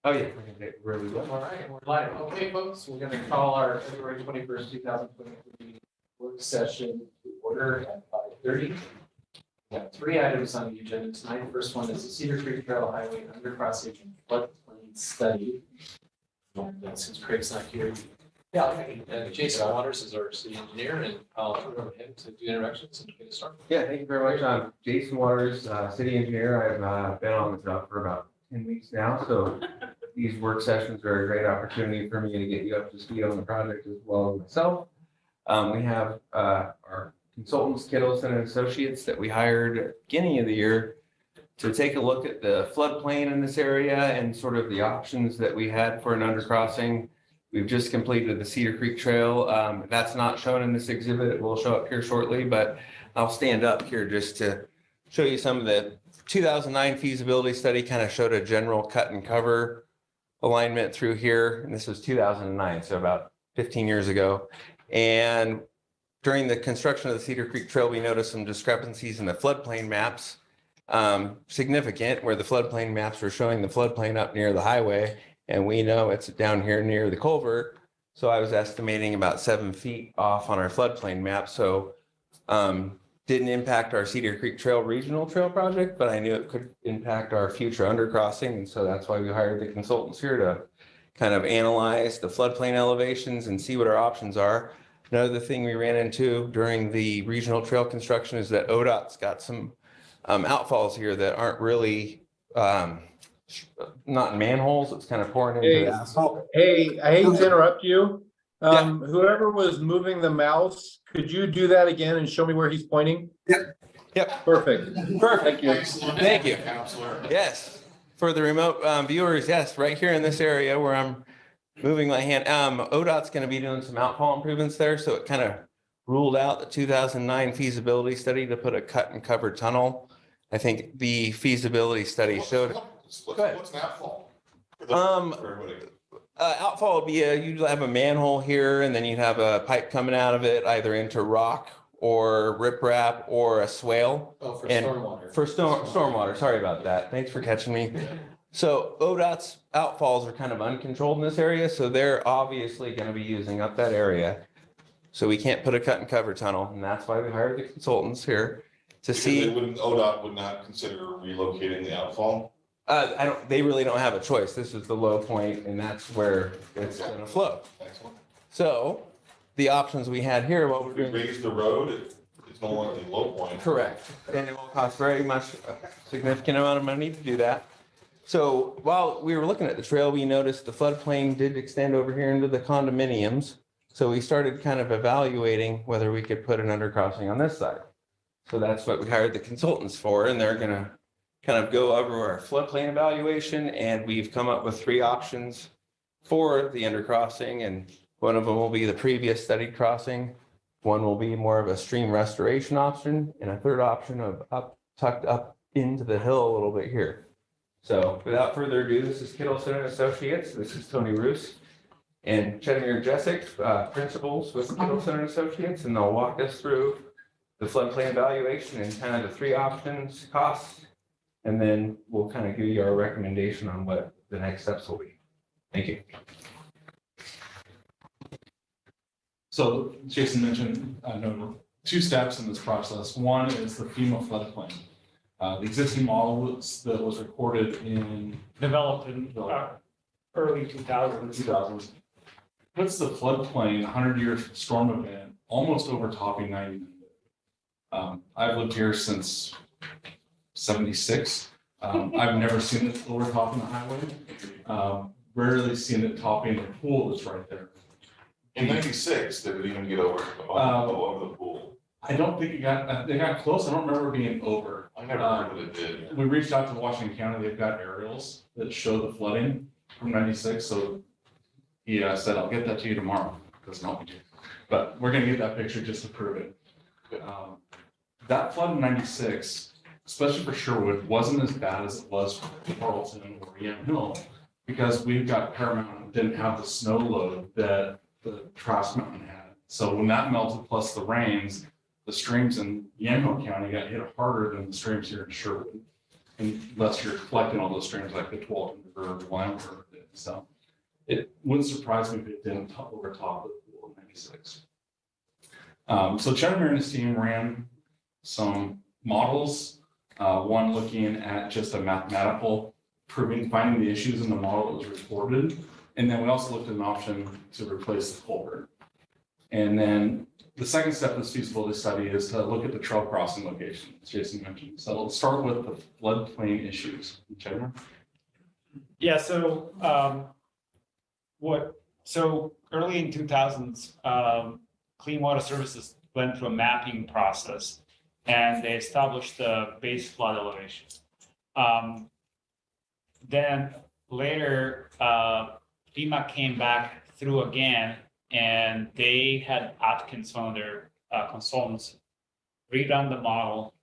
Oh, yeah. Okay, really well. All right, we're live. Okay, folks, we're gonna call our February 21st, 2023 work session to order at 5:30. We have three items on the agenda tonight. The first one is the Cedar Creek Trail Highway undercrossing and floodplain study. And since Craig's not here. Yeah, Jason Waters is our city engineer, and I'll turn it over to him to do introductions and get it started. Yeah, thank you very much. I'm Jason Waters, city engineer. I've been on the job for about 10 weeks now, so these work sessions are a great opportunity for me to get you up to speed on the project as well as myself. We have our consultants, Kittleson and Associates, that we hired at the beginning of the year to take a look at the floodplain in this area and sort of the options that we had for an undercrossing. We've just completed the Cedar Creek Trail. That's not shown in this exhibit. It will show up here shortly, but I'll stand up here just to show you some of the 2009 feasibility study. Kind of showed a general cut and cover alignment through here. And this was 2009, so about 15 years ago. And during the construction of the Cedar Creek Trail, we noticed some discrepancies in the floodplain maps. Significant, where the floodplain maps were showing the floodplain up near the highway. And we know it's down here near the culvert. So I was estimating about 7 feet off on our floodplain map. So didn't impact our Cedar Creek Trail Regional Trail project, but I knew it could impact our future undercrossing. And so that's why we hired the consultants here to kind of analyze the floodplain elevations and see what our options are. Another thing we ran into during the regional trail construction is that ODOT's got some outfalls here that aren't really not in manholes. It's kind of pouring into the Hey, I hate to interrupt you. Yeah. Whoever was moving the mouse, could you do that again and show me where he's pointing? Yep. Perfect. Perfect. Thank you. Thank you. Counselor. Yes. For the remote viewers, yes, right here in this area where I'm moving my hand. ODOT's going to be doing some outfall improvements there. So it kind of ruled out the 2009 feasibility study to put a cut and cover tunnel. I think the feasibility study showed. What's an outfall? Outfall would be you'd have a manhole here and then you'd have a pipe coming out of it, either into rock or riprap or a swale. Oh, for And stormwater. For stormwater, sorry about that. Thanks for catching me. So ODOT's outfalls are kind of uncontrolled in this area, so they're obviously going to be using up that area. So we can't put a cut and cover tunnel, and that's why we hired the consultants here to see. ODOT would not consider relocating the outfall? They really don't have a choice. This is the low point, and that's where it's going to flow. Excellent. So the options we had here, what we're If we doing. raise the road, it's no longer the low point. Correct. And it will cost very much a significant amount of money to do that. So while we were looking at the trail, we noticed the floodplain did extend over here into the condominiums. So we started kind of evaluating whether we could put an undercrossing on this side. So that's what we hired the consultants for, and they're gonna kind of go over our floodplain evaluation, and we've come up with 3 options for the undercrossing, and one of them will be the previous studied crossing. One will be more of a stream restoration option, and a third option of tucked up into the hill a little bit here. So without further ado, this is Kittleson and Associates. This is Tony Roos and Chedemir Jessic, principals with Kittleson and Associates, and they'll walk us through the floodplain evaluation and kind of the 3 options, costs, and then we'll kind of give you our recommendation on what the next steps will be. Thank you. So Jason mentioned, no, 2 steps in this process. One is the FEMA floodplain. The existing model that was recorded in Developed in early 2000s. 2000s puts the floodplain 100-year storm event almost overtopping 90. I've lived here since 76. I've never seen it overtopping the highway. Rarely seen it topping the pool that's right there. In 96, did it even get over the pool? I don't think they got close. I don't remember it being over. I never heard that it did. We reached out to Washington County. They've got aerials that show the flooding from 96. So he said, I'll get that to you tomorrow. Doesn't help me do. But we're going to get that picture just to prove it. That flood in 96, especially for Sherwood, wasn't as bad as it was for Carlton or Yam Hill, because we've got Paramount didn't have the snow load that the Trask Mountain had. So when that melted plus the rains, the streams in Yamhill County got hit harder than the streams here in Sherwood. Unless you're collecting all those streams like the 12 River or the Lime River did. So it wouldn't surprise me if it didn't overtop the pool in 96. So Chandler and his team ran some models, one looking at just a mathematical finding the issues in the model that was reported. And then we also looked at an option to replace the culvert. And then the second step of this feasibility study is to look at the trail crossing location, as Jason mentioned. So we'll start with the floodplain issues. Chandler? Yeah, so, so early in 2000s, Clean Water Services went through a mapping process and they established the base flood elevation. Then later, FEMA came back through again and they had Atkins, one of their consultants, redone the model.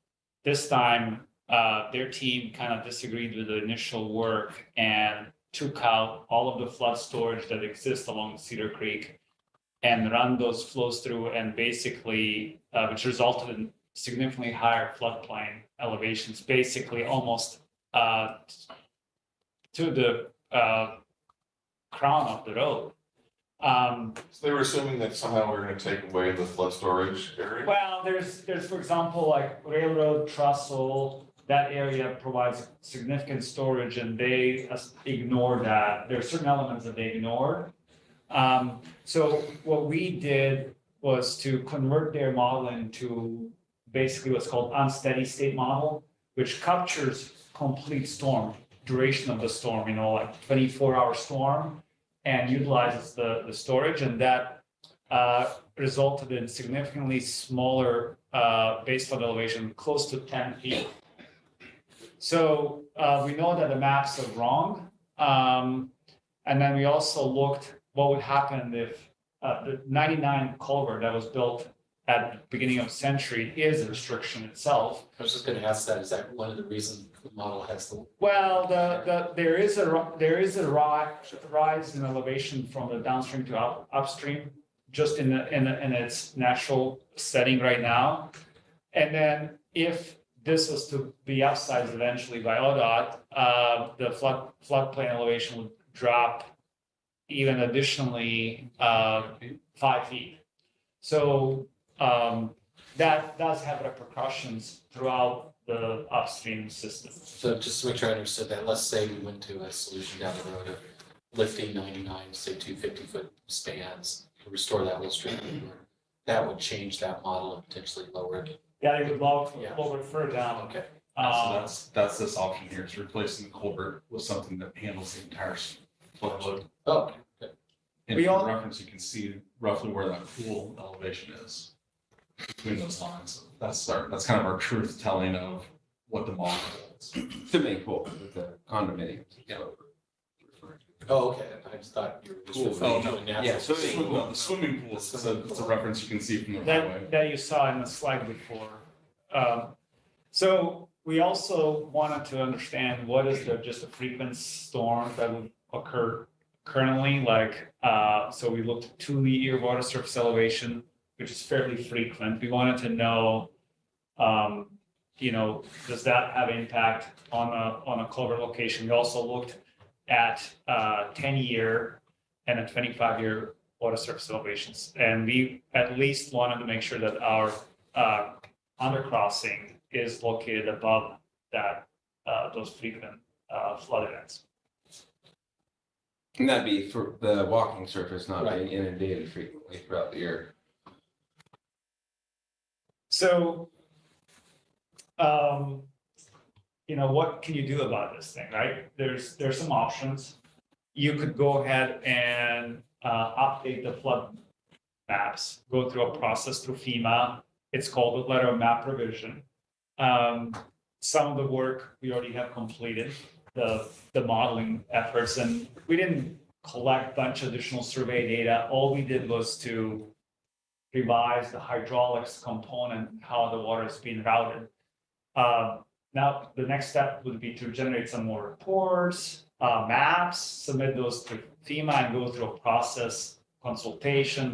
This time, their team kind of disagreed with the initial work and took out all of the flood storage that exists along Cedar Creek and run those flows through and basically, which resulted in significantly higher floodplain elevations, basically almost to the crown of the road. So they were assuming that somehow we're gonna take away the flood storage area? Well, there's, for example, like railroad trestle, that area provides significant storage and they ignored that. There are certain elements that they ignored. So what we did was to convert their model into basically what's called unsteady state model, which captures complete storm, duration of the storm, like 24-hour storm, and utilizes the storage, and that resulted in significantly smaller base flood elevation, close to 10 feet. So we know that the maps are wrong. And then we also looked what would happen if the 99 culvert that was built at the beginning of the century is a restriction itself. I was just gonna ask that, is that one of the reasons the model has the? Well, there is a rise in elevation from the downstream to upstream, just in its natural setting right now. And then if this was to be upsized eventually by ODOT, the floodplain elevation would drop even additionally 5 feet. So that does have repercussions throughout the upstream system. So just to make sure I understood that, let's say we went to a solution down the road of lifting 99, say 250-foot spans to restore that whole stream. That would change that model and potentially lower it. Yeah, they would lower Yeah. it further down. Okay. So that's this option here, is replacing the culvert with something that handles the entire flood load. Oh, okay. And We for all- reference, you can see roughly where that pool elevation is between those lines. That's kind of our truth telling of what the model holds. Swimming pool with the condominium. Oh, okay. I just thought you were just Cool. referring to Oh, a natural. yeah, so The swimming pool is a reference you can see from the highway. That you saw in the slide before. So we also wanted to understand what is just a frequent storm that would occur currently, so we looked at 2-year water surface elevation, which is fairly frequent. We wanted to know, does that have impact on a culvert location? We also looked at 10-year and a 25-year water surface elevations. And we at least wanted to make sure that our undercrossing is located above that, those frequent flood events. And that'd be for the walking surface not Right. being inundated frequently throughout the year. So, what can you do about this thing, right? There's some options. You could go ahead and update the flood maps, go through a process through FEMA. It's called a letter of map revision. Some of the work we already have completed, the modeling efforts, and we didn't collect a bunch of additional survey data. All we did was to revise the hydraulics component, how the water is being routed. Now, the next step would be to generate some more reports, maps, submit those to FEMA and go through a process consultation.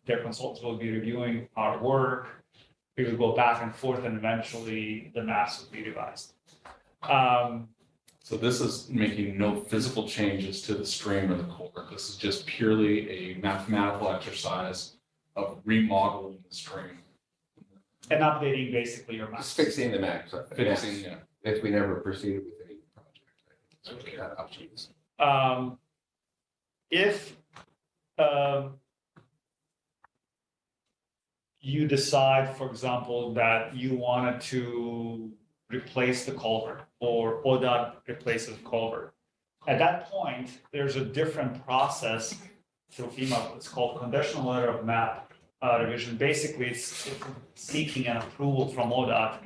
Their consultants will be reviewing our work. We would go back and forth and eventually the maps would be revised. So this is making no physical changes to the stream or the culvert. This is just purely a mathematical exercise of remodeling the stream. And updating basically your maps. Just fixing the maps. Fixing, yeah. If we never proceed with any project. That's what that option is. If you decide, for example, that you wanted to replace the culvert or ODOT replaces the culvert, at that point, there's a different process through FEMA. It's called conditional letter of map revision. Basically, it's seeking an approval from ODOT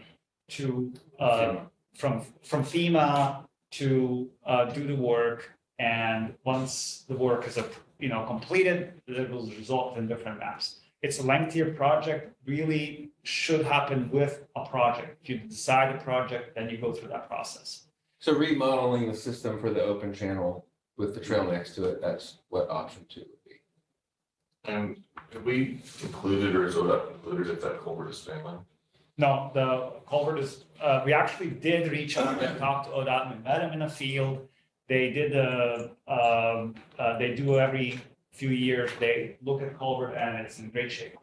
to from FEMA to do the work. And once the work is completed, it will result in different maps. It's a lengthier project, really should happen with a project. If you decide a project, then you go through that process. So remodeling the system for the open channel with the trail next to it, that's what option 2 would be. And have we included or is ODOT included if that culvert is failing? No, the culvert is, we actually did reach out and talk to ODOT, we met them in the field. They did they do every few years, they look at culvert and it's in great shape.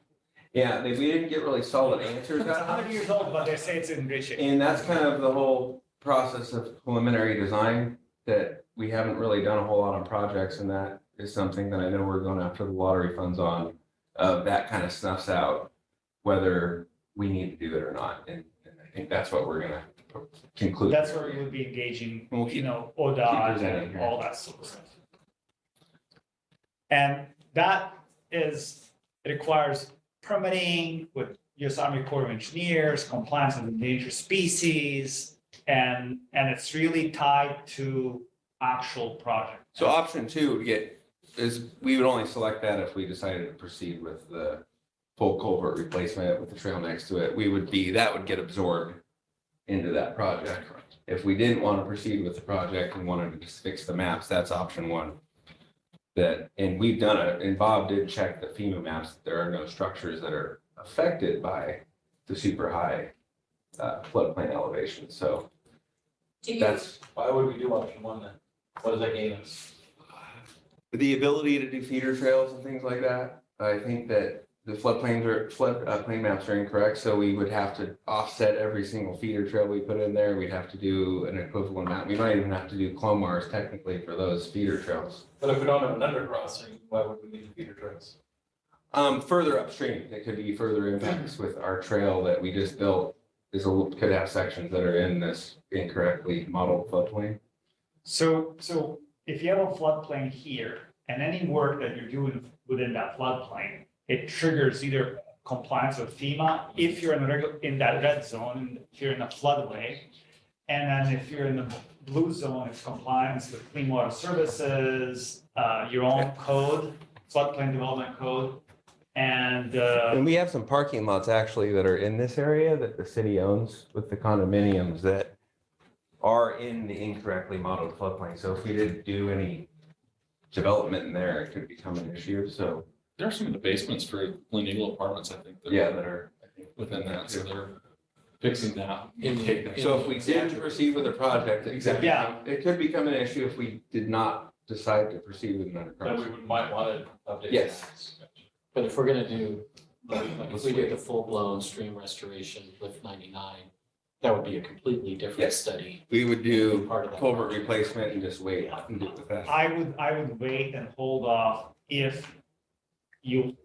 Yeah, we didn't get really solid answers It's out of 100 it. years old, but they say it's in great shape. And that's kind of the whole process of preliminary design, that we haven't really done a whole lot on projects, and that is something that I know we're going after the lottery funds on. That kind of snuffs out whether we need to do it or not, and I think that's what we're gonna conclude. That's where we would be engaging, We'll keep- ODOT presenting and here. all that sort of stuff. And that requires permitting with US Army Corps of Engineers, compliance with endangered species, and it's really tied to actual project. So option 2 is we would only select that if we decided to proceed with the full culvert replacement with the trail next to it. That would get absorbed into that project. If we didn't want to proceed with the project and wanted to just fix the maps, that's option 1. And we've done it, and Bob did check the FEMA maps, that there are no structures that are affected by the super high floodplain elevation, so that's Why would we do option 1 then? What does that gain us? the ability to do feeder trails and things like that. I think that the floodplain maps are incorrect, so we would have to offset every single feeder trail we put in there. We'd have to do an equivalent map. We might even have to do Clomars technically for those feeder trails. But if we don't have an undercrossing, why would we need feeder trails? Further upstream, it could be further impacts with our trail that we just built could have sections that are in this incorrectly modeled floodplain. So if you have a floodplain here, and any work that you're doing within that floodplain, it triggers either compliance with FEMA, if you're in that red zone, and if you're in a floodway. And then if you're in the blue zone, it's compliance with Clean Water Services, your own code, floodplain development code. And And we have some parking lots actually that are in this area that the city owns with the condominiums that are in the incorrectly modeled floodplain. So if we did do any development in there, it could become an issue. So, There are some of the basements for Glen Eagle Apartments, I think. yeah, that are, I think, Within that, so they're fixing that. So if we did proceed with the project, exactly, Yeah. it could become an issue if we did not decide to proceed with another Then we project. might want to update. Yes. But if we're gonna do, like if we did the full-blown stream restoration with 99, that would be a completely different Yes. study. We would do Part of that culvert project. replacement and just wait and do it with that. I would wait and hold off if you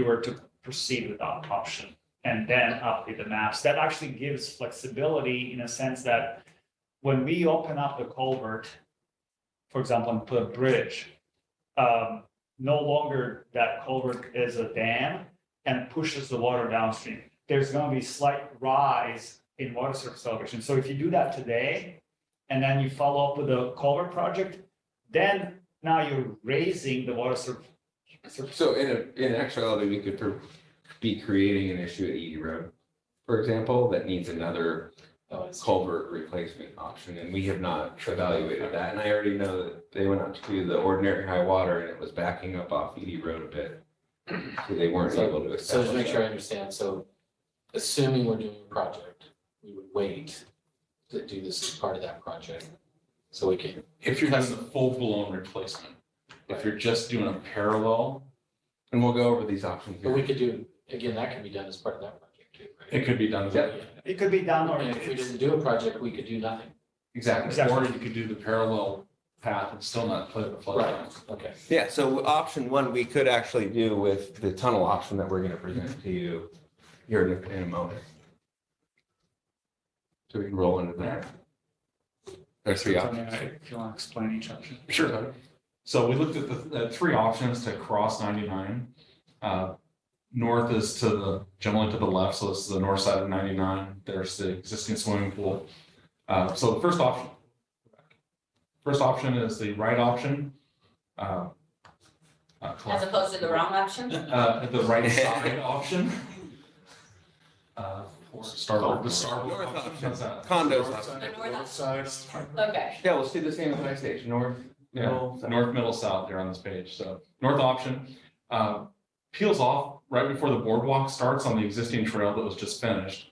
were to proceed with that option and then update the maps. That actually gives flexibility in a sense that when we open up the culvert, for example, and put a bridge, no longer that culvert is a dam and pushes the water downstream. There's going to be slight rise in water surface elevation. So if you do that today, and then you follow up with a culvert project, then now you're raising the water surface. So in actuality, we could be creating an issue at Edie Road, for example, that needs another Oh, I see. culvert replacement option, and we have not evaluated that. And I already know that they went out to do the ordinary high water and it was backing up off Edie Road a bit. So they weren't able to So just establish make sure I that. understand, so assuming we're doing a project, we would wait to do this as part of that project. So we can, If you're doing a full-blown replacement, if you're just doing a parallel, And we'll go over these options but we here. could do, again, that can be done as part of that project too, right? it could be done. It could be done or And if we it's, didn't do a project, we could do nothing. Exactly, Exactly. or you could do the parallel path and still not play the floodline. Okay. Yeah, so option one, we could actually do with the tunnel option that we're gonna present to you here in a moment. So we can roll into that. There's three options. if you want to explain each option. Sure. So we looked at the three options to cross 99. North is generally to the left, so this is the north side of 99. There's the existing swimming pool. So the first option is the right option. As opposed to the wrong option? The right side option. Starboard, the starboard North option. option. How's that? Condos option. The north option? Okay. Yeah, we'll see the same as my station, north, Yeah, middle, south. north, middle, south there on this page. So north option peels off right before the boardwalk starts on the existing trail that was just finished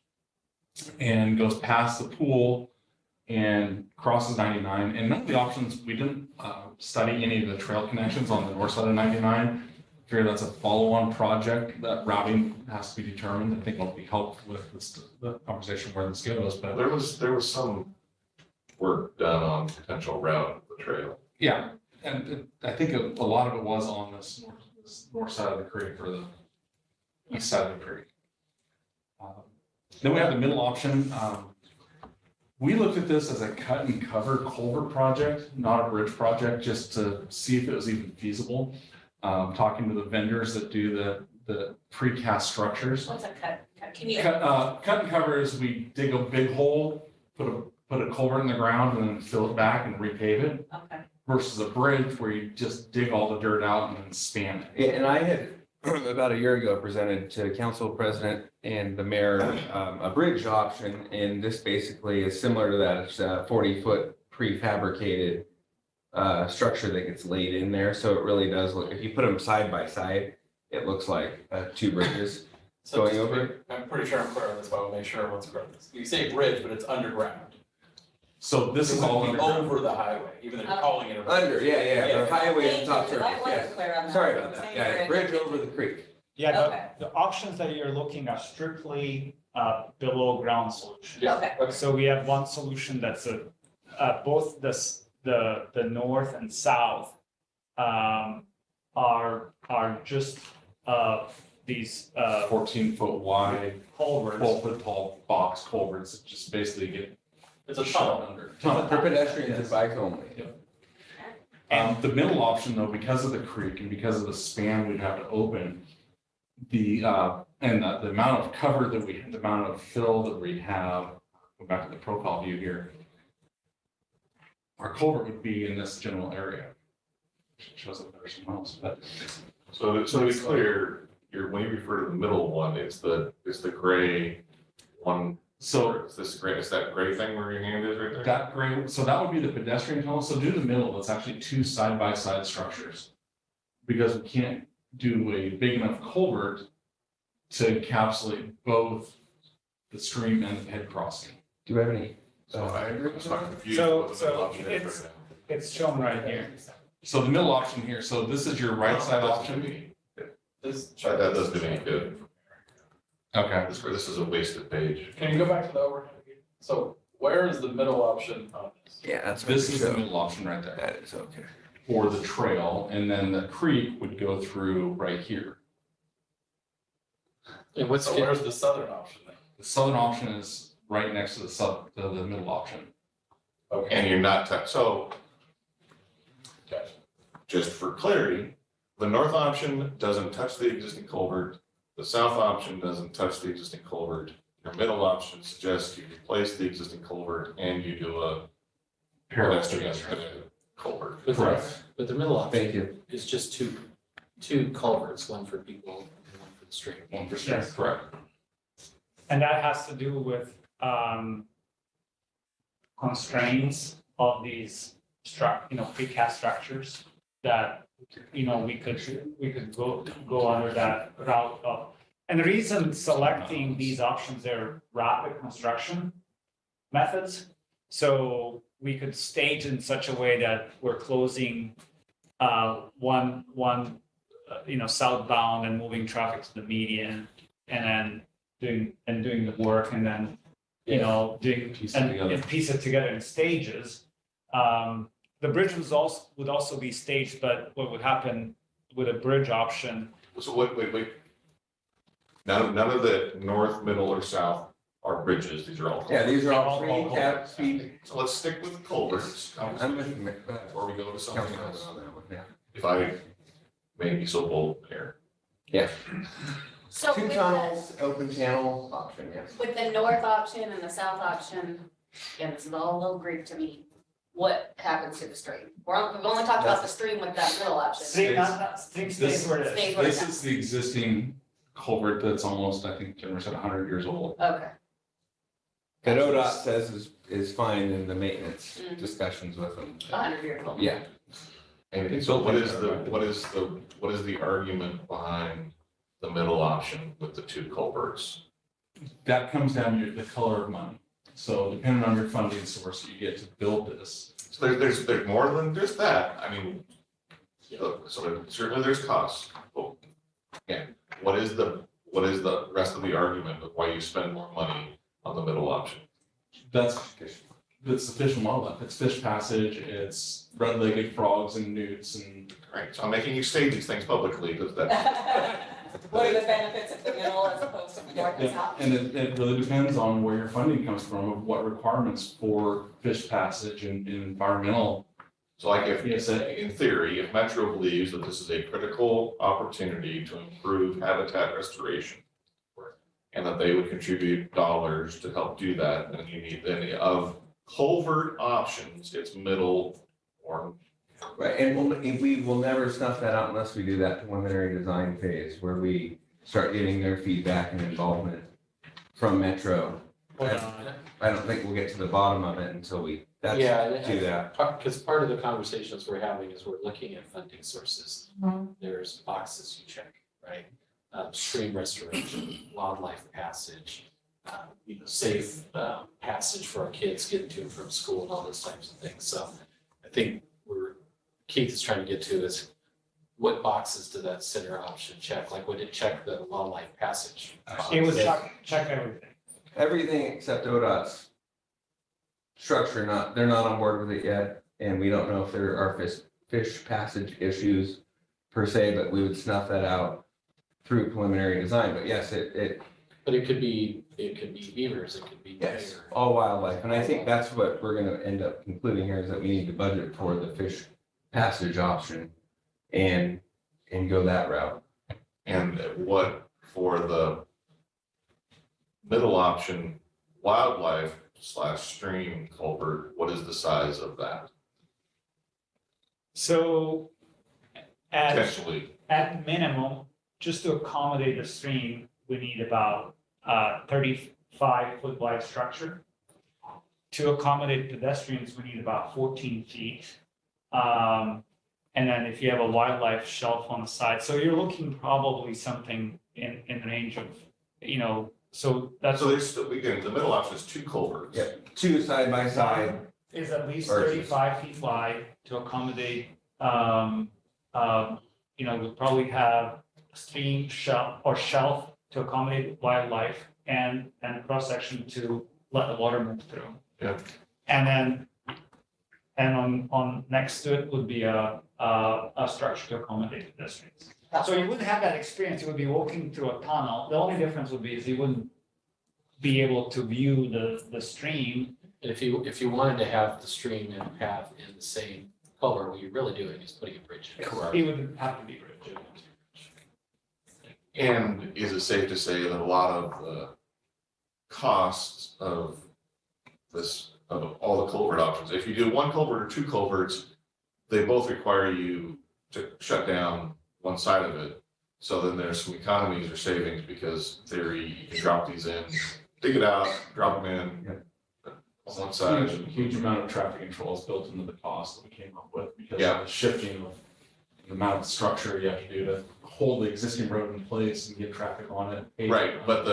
and goes past the pool and crosses 99. And none of the options, we didn't study any of the trail connections on the north side of 99. Figure that's a follow-on project. That routing has to be determined. I think it'll be helpful with the conversation where this goes, but There was some work done on potential route of the trail. yeah. And I think a lot of it was on this north side of the creek or the east side of the creek. Then we have the middle option. We looked at this as a cut and cover culvert project, not a bridge project, just to see if it was even feasible. Talking to the vendors that do the precast structures. What's a cut? Can you? Cut and cover is we dig a big hole, put a culvert in the ground and then fill it back and repave it. Okay. Versus a bridge where you just dig all the dirt out and then span it. Yeah, and I had about a year ago presented to council president and the mayor a bridge option, and this basically is similar to that. It's a 40-foot prefabricated structure that gets laid in there, so it really does look, if you put them side by side, it looks like two bridges going over. I'm pretty sure I'm clear on this, but I'll make sure everyone's clear on this. You say bridge, but it's underground. So this is It would all be underground. over the highway, even though you're calling it a. Under, yeah, the highway Thank and top you, 'cause surface, I yes. wasn't clear on that. Sorry about that, yeah, bridge over the creek. Yeah, Okay. the options that you're looking are strictly below ground solution. Yeah, Okay. okay. So we have one solution that's both the north and south are just these 14-foot wide, culverts. 12-foot tall box culverts that just basically get It's a shut tunnel. under. For pedestrians and bikes only. The middle option though, because of the creek and because of the span we'd have to open, the amount of cover that the amount of fill that we have, go back to the profile view here. Our culvert would be in this general area. Shows up there somewhere else, but So to be clear, when you refer to the middle one, it's the gray one. so Is this gray, is that gray thing where your hand is right there? that gray, so that would be the pedestrian tunnel. So due to the middle, it's actually two side-by-side structures. Because we can't do a big enough culvert to encapsulate both the stream and the head crossing. Do you have any? So I'm just not confused So- what the so middle option is it's- right now. It's shown right here. So the middle option here, so this is your right side That doesn't option. do any- This That doesn't do any good. Okay. This is a wasted page. Can you go back to the overhead again? So where is the middle option on this? Yeah, that's. This is the middle option right there. That is okay. For the trail, and then the creek would go through right here. And what's, So where's the southern option then? The southern option is right next to the middle option. Okay. And you're not, so Gotcha. just for clarity, the north option doesn't touch the existing culvert. The south option doesn't touch the existing culvert. Your middle option suggests you replace the existing culvert and you do a pedestrian culvert. but Correct. the middle option Thank you. is just two culverts, one for people and one for the stream. 1%, Yes. correct. And that has to do with constraints of these precast structures that, we could go under that route of. And the reason selecting these options are rapid construction methods. So we could stage in such a way that we're closing one southbound and moving traffic to the median, and then doing the work, and then, Piece it together. and piece it together in stages. The bridge would also be staged, but what would happen with a bridge option? So wait. None of the north, middle, or south are bridges, these are all. Yeah, these are all All free cap speed. So let's stick with culverts, I'm with you, before we go to something Councilman else, on that one, yeah. if I may be so bold here. Yeah, So two with the, tunnels, open channel option, yes. with the north option and the south option, again, this is all a little Greek to me. What happens to the stream? We've only talked about the stream with that middle option. Stream stays where it is. Stays where it's This is the existing culvert that's almost, I think, Jennifer said 100 years old. at. Okay. That ODOT says is fine in the maintenance Mhm. discussions with them. 100 years old. Yeah, And so what is the argument behind the middle option with the two culverts? That comes down to the color of money. So depending on your funding source, you get to build this. So there's more than just that, I mean, certainly there's costs. But again, what is the rest of the argument of why you spend more money on the middle option? That's the fish and wildlife. It's fish passage, it's red-legged frogs and newts and Right, so I'm making you say these things publicly, because that's, What are the benefits of the middle as opposed to the north and south? and it really depends on where your funding comes from, of what requirements for fish passage and environmental. so like if, Yes, in theory, if Metro believes that this is a critical opportunity to improve habitat restoration, and that they would contribute dollars to help do that, then you need, then of culvert options, it's middle or. right, and we will never snuff that out unless we do that preliminary design phase where we start getting their feedback and involvement from Metro. I don't think we'll get to the bottom of it until we, do that. Because part of the conversations we're having is we're looking at funding sources. There's boxes you check, right? Stream restoration, wildlife passage, safe passage for our kids getting to and from school and all those types of things. So I think Keith is trying to get to is what boxes did that center option check? Like, would it check the wildlife passage? It would check everything. Everything except ODOT's structure, they're not on board with it yet, and we don't know if there are fish passage issues per se, but we would snuff that out through preliminary design, but yes, But it could be beavers, it could be yes, deer. all wildlife, and I think that's what we're gonna end up concluding here, is that we need to budget for the fish passage option and go that route. And what for the middle option, wildlife / stream culvert, what is the size of that So potentially? at minimum, just to accommodate the stream, we need about 35-foot wide structure. To accommodate pedestrians, we need about 14 feet. And then if you have a wildlife shelf on the side, so you're looking probably something in the range of, so that's. So there's still, again, the middle option is two culverts. Yeah. Two side by side, Is at least Versus. 35 feet wide to accommodate, we'll probably have a stream shelf to accommodate wildlife and cross section to let the water move through. Yeah. And on next to it would be a structure to accommodate pedestrians. So you wouldn't have that experience, you would be walking through a tunnel. The only difference would be is you wouldn't be able to view the stream. And if you wanted to have the stream and path in the same color, what you're really doing is putting a bridge in. It would have to be bridged. And is it safe to say that a lot of the costs of this, of all the culvert options, if you do one culvert or two culverts, they both require you to shut down one side of it. So then there's some economies or savings, because in theory, you can drop these in, dig it out, drop them in on one side. Huge amount of traffic controls built into the cost that we came up with because Yeah. of the shifting of the amount of structure you have to do to hold the existing road in place and get traffic on it. Right, but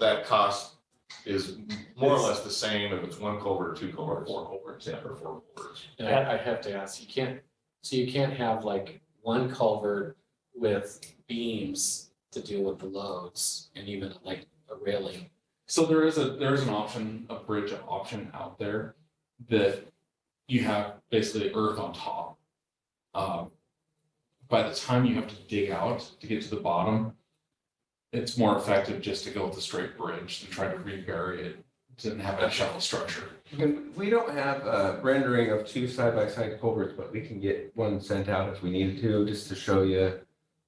that cost is more or less the same if it's one culvert or two culverts. Four culverts, Yeah, or four culverts. And I have to ask, you can't have like one culvert with beams to deal with the loads and even like a railing. So there is an option, a bridge option out there that you have basically earth on top. By the time you have to dig out to get to the bottom, it's more effective just to go with a straight bridge than try to rebury it to have a shallow structure. And we don't have a rendering of two side-by-side culverts, but we can get one sent out if we needed to, just to show you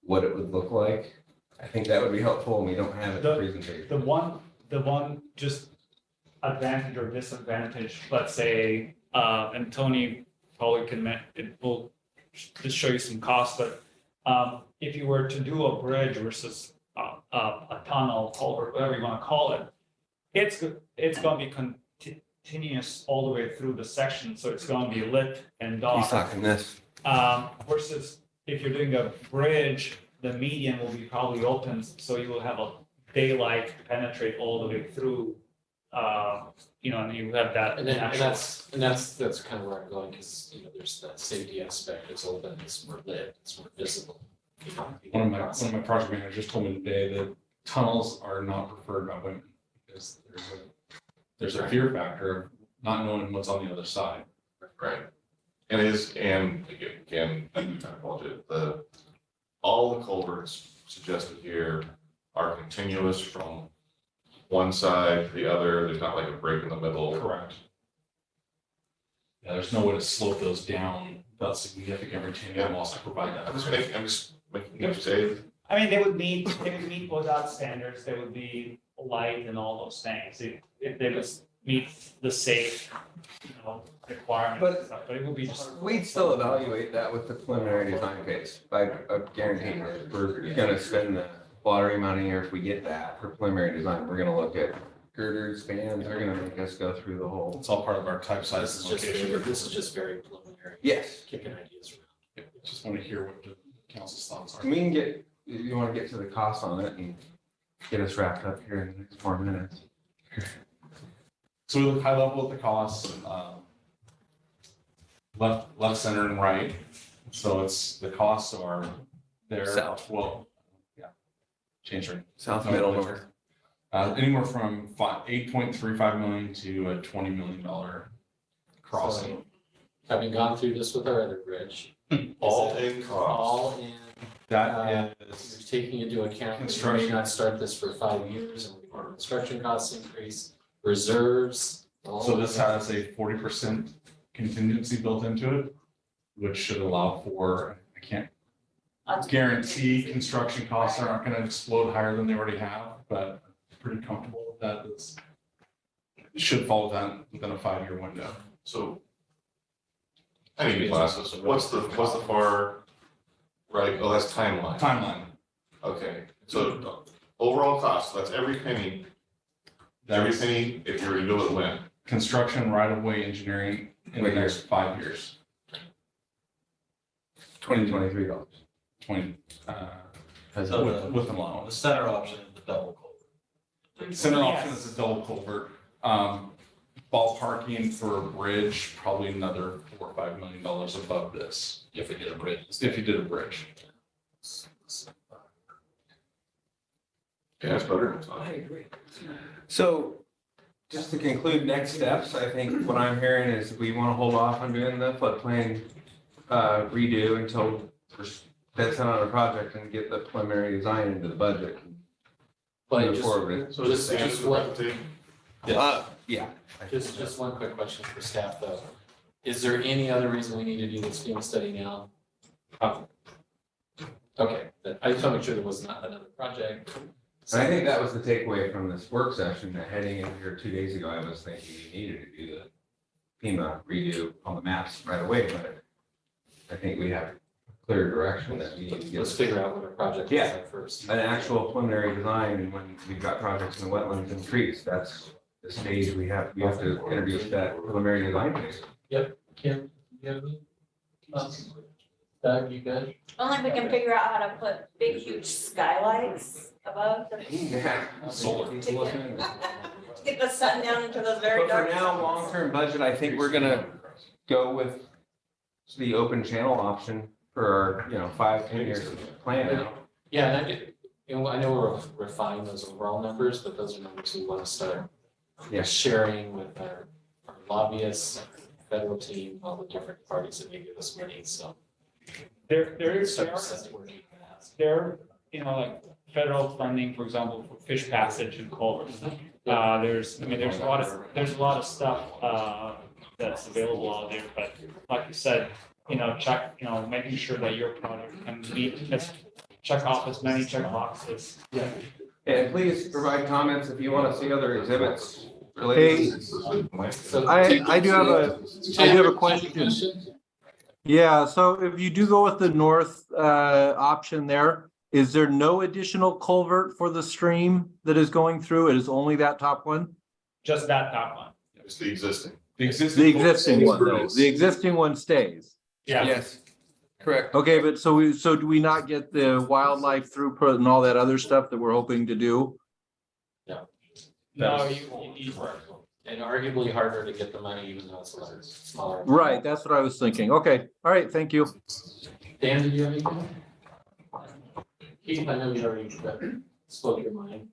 what it would look like. I think that would be helpful, and we don't have it in the presentation. The one just advantage or disadvantage, let's say, and Tony probably it will just show you some costs, but if you were to do a bridge versus a tunnel, culvert, whatever you want to call it, it's going to be continuous all the way through the section, so it's going to be lit and He's dark. talking this. Versus if you're doing a bridge, the median will be probably open, so you will have a daylight penetrate all the way through. And you have that. And natural- that's kind of where I'm going, because, there's that safety aspect, it's open, it's more lit, it's more visible. One of my project managers told me today that tunnels are not preferred by women because there's a fear factor of not knowing what's on the other side. Right. And again, I apologize, all the culverts suggested here are continuous from one side to the other. There's not like a break in the middle. Correct. Yeah, there's no way to slope those down without significant retaining walls to provide that. I'm just making you say, I mean, they would meet without standards, they would be light and all those things, if they would meet the safe, requirements and stuff, but it would be just. We'd still evaluate that with the preliminary design phase, by guaranteeing that if we're gonna spend the lottery money, or if we get that for preliminary design, we're gonna look at girders, spans, they're gonna make us go through the whole. It's all part of our type, size, and location. This is just very preliminary. Yes, Kicking ideas around. Just want to hear what the council's thoughts are. we can get, you wanna get to the cost on it and get us wrapped up here in the next 4 minutes. So we look high level at the costs, left, center, and right. So it's, the costs are there. South. Well, yeah. Change right. South, middle, north. Anywhere from 8.35 million to a $20 million crossing. So, having gone through this with our other bridge. all is it in cost. All in, That you're is, taking into account, that we may Construction. not start this for 5 years, and our construction costs increase, reserves. all so of this that. has a 40% contingency built into it, which should allow for, I can't guarantee construction costs aren't gonna explode higher than they already have, but I'm pretty comfortable with that. It should fall within a 5-year window. So I need to classes. What's the far right? Oh, that's timeline. Timeline. Okay, so overall cost, that's every penny if you're to do it when? Construction right of way engineering in the next 5 years. $23. 20, As with an allowance. center option is the double culvert. Center option is a double culvert. Ballparking for a bridge, probably another $4 or $5 million above this. If we did a bridge. If you did a bridge. Yeah, that's better. So, just to conclude next steps, I think what I'm hearing is we want to hold off on doing the floodplain redo until that's on a project and get the preliminary design into the budget. But Move just, forward with it. So just Just answer the what- presentation. Yeah. just one quick question for staff though. Is there any other reason we need to do this FEMA study now? Okay, I just want to make sure there was not another project. And I think that was the takeaway from this work session, that heading in here 2 days ago, I was thinking you needed to do the FEMA redo on the maps right away, but I think we have clear direction that we need to Let's get figure out what our project Yeah. is like first. an actual preliminary design, and when we've got projects in the wetlands and trees, that's the stage we have to introduce that preliminary design phase. Kim, you have any? Doug, you good? Only if we can figure out how to put big, huge skylights above the. Yeah. Solar. Get this setting down into those very But for dark. now, zones. long-term budget, I think we're gonna go with the open channel option for our, 5-10 years plan now. Yeah, and I get, I know we're refining those overall numbers, but those are numbers we want to start Yeah. sharing with our lobbyists, our federal team, all the different parties that may give us money, so. There is, Start working on that. there, like federal funding, for example, for fish passage and culverts. There's a lot of stuff, that's available out there, but like you said, making sure that your product can check off as many check boxes. And please provide comments if you want to see other exhibits related. So I do have a question. Yeah, so if you do go with the north option there, is there no additional culvert for the stream that is going through? It is only that top one? Just that one. It's the existing. The existing one though, the existing one stays. Yeah. Yes, correct. Okay, but so do we not get the wildlife throughput and all that other stuff that we're hoping to do? No, you And arguably harder to get the money even though it's a smaller. Right, that's what I was thinking. Okay, all right, thank you. Dan, did you have anything? Keith, I know you already spoke your mind.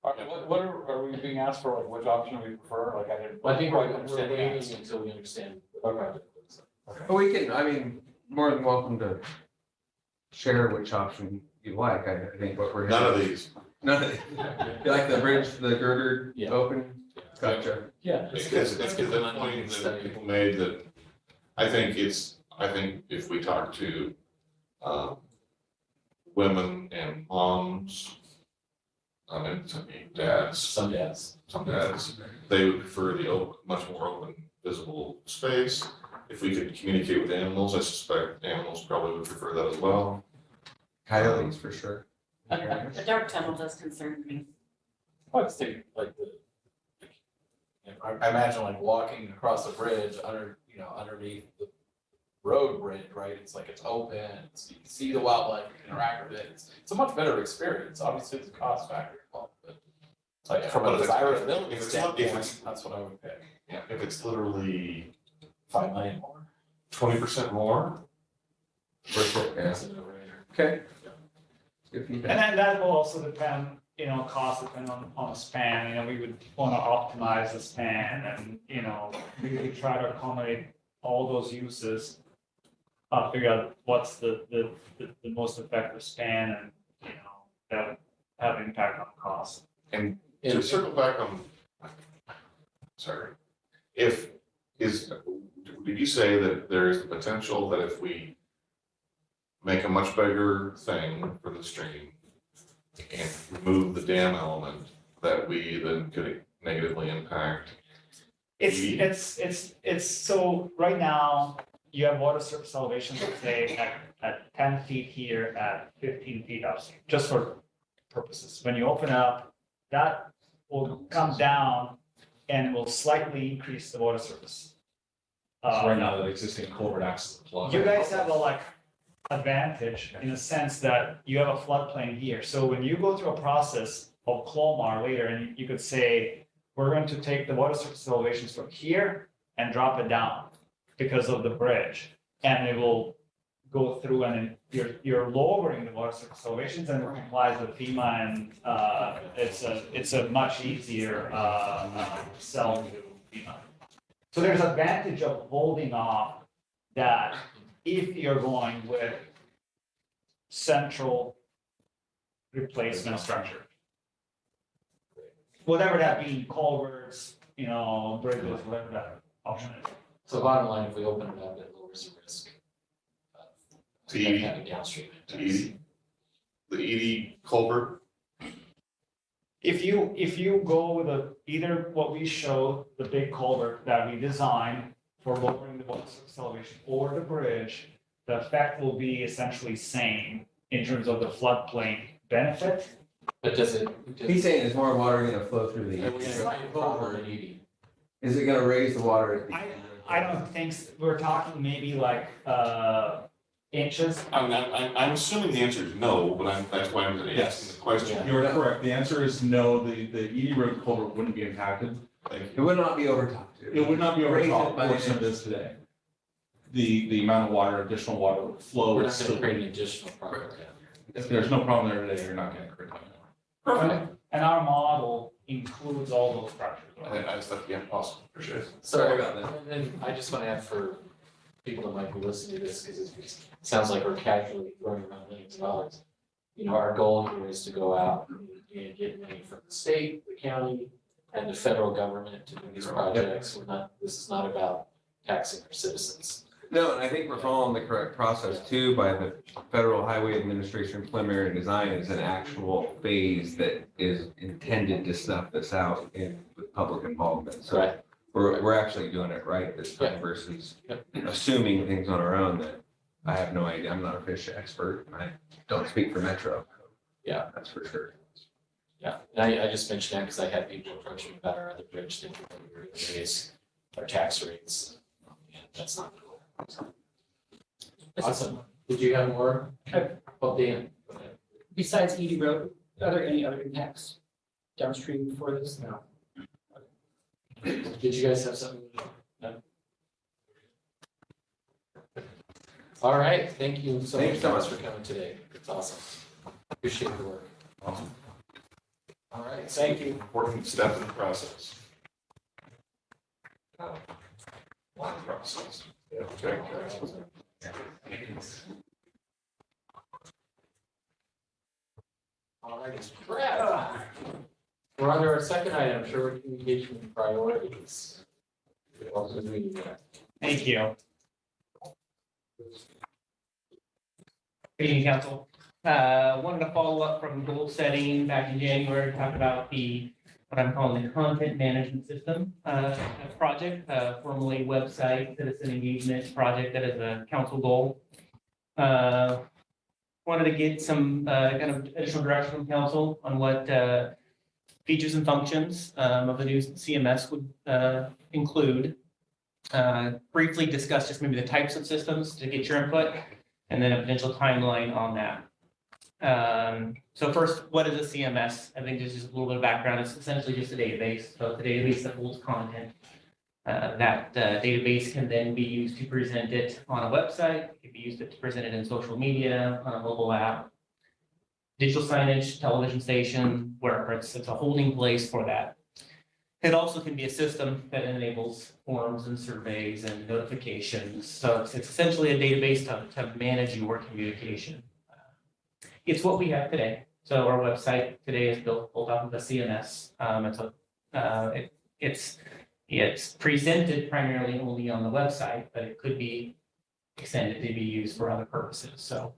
What are we being asked for, like, which option we prefer, like, I didn't. Well, I think Right, we're understand the waiting answer. until we understand. Okay. But we can, more than welcome to share which option you like. I think what we're. None of these. None of it. You like the bridge, the girder Yeah. open? Gotcha. Yeah. It's the point that people made that I think if we talk to women and moms, dads, Some dads. some dads, they would prefer the much more open, visible space. If we could communicate with animals, I suspect animals probably would prefer that as well. Coyotes for sure. The dark tunnel does concern me. I'd say like I imagine like walking across a bridge underneath the road bridge, right? It's like it's open, you can see the wildlife, you can interact with it. It's a much better experience. Obviously, it's a cost factor involved, but like from But a if it's- desirability if it's- standpoint, that's what I would pick. Yeah, if it's literally 5 million more. 20% more, Worth it, yeah. That's a no-brainer. Okay. Good And feedback. then that will also depend, cost depend on the span, we would want to optimize the span and, really try to accommodate all those uses. Figure out what's the most effective span and, that would have impact on cost. and to circle back on, sorry, did you say that there is the potential that if we make a much bigger thing for the stream and remove the dam element, that we then could negatively impact? It's, so right now, you have water surface elevation, let's say at 10 feet here, at 15 feet upstream, just for purposes. When you open up, that will come down and will slightly increase the water surface. Right now, the existing culvert acts as a plug. You guys have a advantage in the sense that you have a floodplain here. So when you go through a process of Clomar later, and you could say, we're going to take the water surface elevations from here and drop it down because of the bridge. And it will go through and you're lowering the water surface elevations and it complies with FEMA and it's a much easier sell to FEMA. So there's advantage of holding off that if you're going with central replacement structure. Whatever that be, culverts, bridges, whatever that option is. So bottom line, if we open it up, it lowers the risk. To Edie, Having downstream. to Edie, the Edie culvert, If you go with either what we showed, the big culvert that we designed for lowering the water surface elevation or the bridge, the effect will be essentially same in terms of the floodplain benefit. But does it? He's saying there's more water gonna flow through Are we the, gonna have a problem in Edie? is it gonna raise the water? at the- I don't think, we're talking maybe like, inches? I'm assuming the answer is no, but that's why I'm asking the question. You're correct. The answer is no, the Edie Road culvert wouldn't be impacted. It would not be overtopped. It would not be over Raise it top by portion of an this today. The amount of water, additional water would flow. We're is not gonna still- create an additional problem. If there's no problem there today, you're not gonna create that. Perfect. And our model includes all those structures. right? I just thought, yeah, possible, for sure. Sorry about that. And then I just want to add for people that might be listening to this, because it sounds like we're casually throwing around millions of dollars. You know, our goal here is to go out and get money from the state, the county, and the federal government to do these projects. This is not about taxing our citizens. No, and I think we're following the correct process too by the Federal Highway Administration preliminary design is an actual phase that is intended to snuff this out in with public involvement. So Right. we're actually doing it right this time Yeah. versus Yep. assuming things on our own that I have no idea. I'm not a fish expert. I don't speak for Metro. Yeah. That's for sure. Yeah, and I just mentioned that because I had people approach me about our other bridge, thinking that we were going to raise our tax rates. And that's not cool. Awesome. Did you have more? Well, Dan. go ahead. Besides Edie Road, are there any other impacts downstream for this? No. Did you guys have something? No? All right, thank you so Thanks much so guys much. for coming today. It's awesome. Appreciate the work. Awesome. All right, Thank you. Important step in the process. Long process. Yeah, okay. all right, Brad. We're on to our second item, short communication priorities. Welcome to the meeting, Brad. Thank you. Good evening, council. Wanted to follow up from goal setting back in January, talk about what I'm calling the content management system project, formerly website citizen engagement project that is a council goal. Wanted to get some kind of additional direction from council on what features and functions of the new CMS would include. Briefly discuss just maybe the types of systems to get your input, and then a potential timeline on that. So first, what is a CMS? I think just a little bit of background. It's essentially just a database. So it's a database that holds content. That database can then be used to present it on a website. It can be used to present it in social media, on a mobile app, digital signage, television station, wherever it's a holding place for that. It also can be a system that enables forms and surveys and notifications. So it's essentially a database to manage your communication. It's what we have today. So our website today is built off of a CMS. It's presented primarily only on the website, but it could be extended to be used for other purposes. So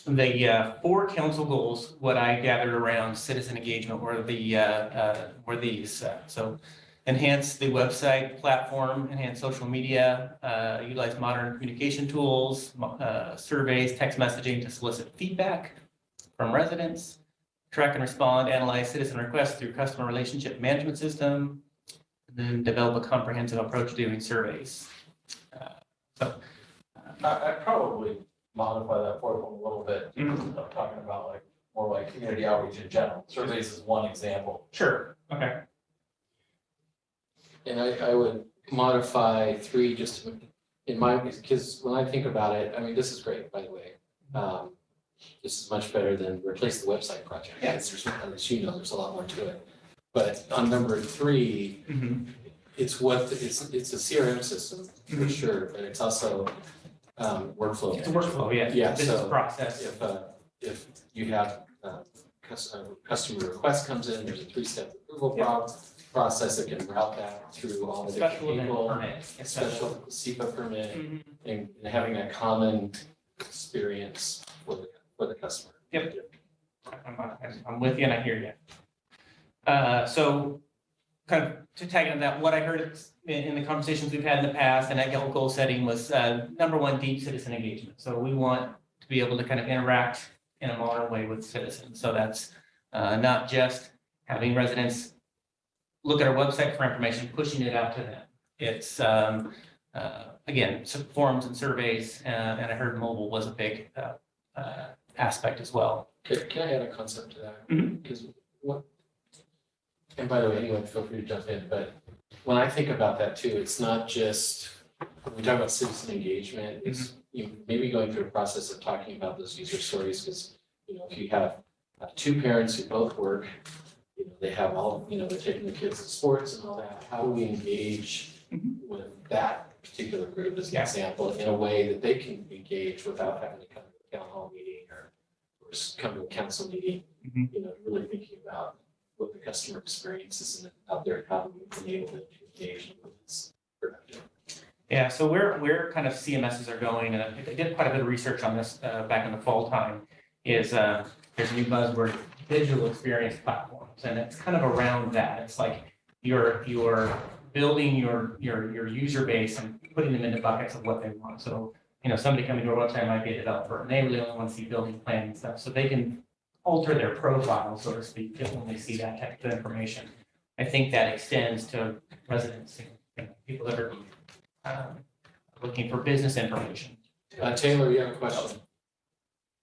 the 4 council goals, what I gathered around citizen engagement were these. So enhance the website platform, enhance social media, utilize modern communication tools, surveys, text messaging to solicit feedback from residents, track and respond, analyze citizen requests through customer relationship management system, and then develop a comprehensive approach to doing surveys. I'd probably modify that fourth one a little bit, Mhm. talking about like, more like community outreach in general. Surveys is one example. Sure, okay. And I would modify 3 just in my, because when I think about it, I mean, this is great, by the way. This is much better than replace the website project. Yeah. As you know, there's a lot more to it. But on number 3, Mhm. it's it's a CRM system for Mhm. sure, but it's also workflow. It's a workflow, yeah. Yeah, Business so process. If you have customer request comes in, there's a 3-step approval process that can route that through all the different Special event people. permit. Special SEPA permit Mhm. and having that common experience for the customer. Yep. I'm with you and I hear you. So kind of to tag on that, what I heard in the conversations we've had in the past and at goal setting was number 1, deep citizen engagement. So we want to be able to kind of interact in a modern way with citizens. So that's not just having residents look at our website for information, pushing it out to them. It's again, some forums and surveys, and I heard mobile was a big aspect as well. Can I add a concept to that? Mhm. Because what, and by the way, anyone feel free to jump in, but when I think about that too, it's not just, when we talk about citizen engagement, it's you know, maybe going through a process of talking about those user stories, because, you know, if you have two parents who both work, you know, they have all, you know, they're taking the kids to sports and all that, how do we engage with that particular group as an example, in a way that they can engage without having to come to a town hall meeting or just come to a council meeting, you know, really thinking about what the customer experience is out there, how we enable them to engage with this productive. Yeah, so where kind of CMSs are going, and I did quite a bit of research on this back in the fall time, is there's a new buzzword, digital experience platforms, and it's kind of around that. It's like you're building your user base and putting them into buckets of what they want. So, you know, somebody coming to our website might be a developer, and they really only want to see building plan and stuff, so they can alter their profile, so to speak, when they see that type of information. I think that extends to residents, you know, people that are looking for business information. Taylor, you have a question?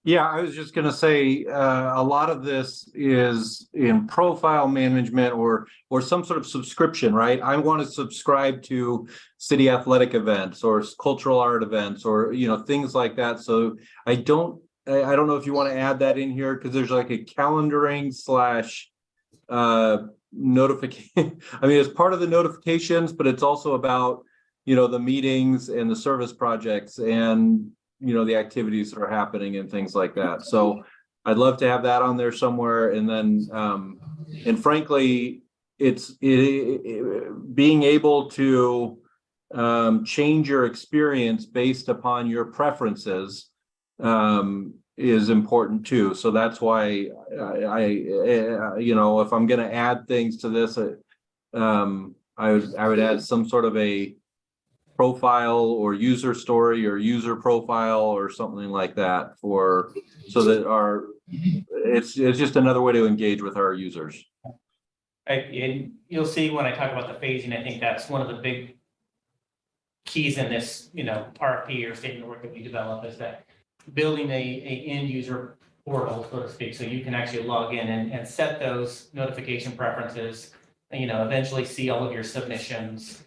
Yeah, I was just gonna say, a lot of this is in profile management or some sort of subscription, right? I want to subscribe to city athletic events or cultural art events or, you know, things like that. So I don't know if you want to add that in here, because there's like a calendaring / notification. I mean, it's part of the notifications, but it's also about, you know, the meetings and the service projects and, you know, the activities that are happening and things like that. So I'd love to have that on there somewhere. And then, and frankly, being able to change your experience based upon your preferences is important too. So that's why I you know, if I'm going to add things to this, I would add some sort of a profile or user story or user profile or something like that so that it's just another way to engage with our users. And you'll see when I talk about the phasing, I think that's one of the big keys in this, you know, RFP or statement of work that we develop, is that building a end user portal, so to speak, so you can actually log in and set those notification preferences, you know, eventually see all of your submissions.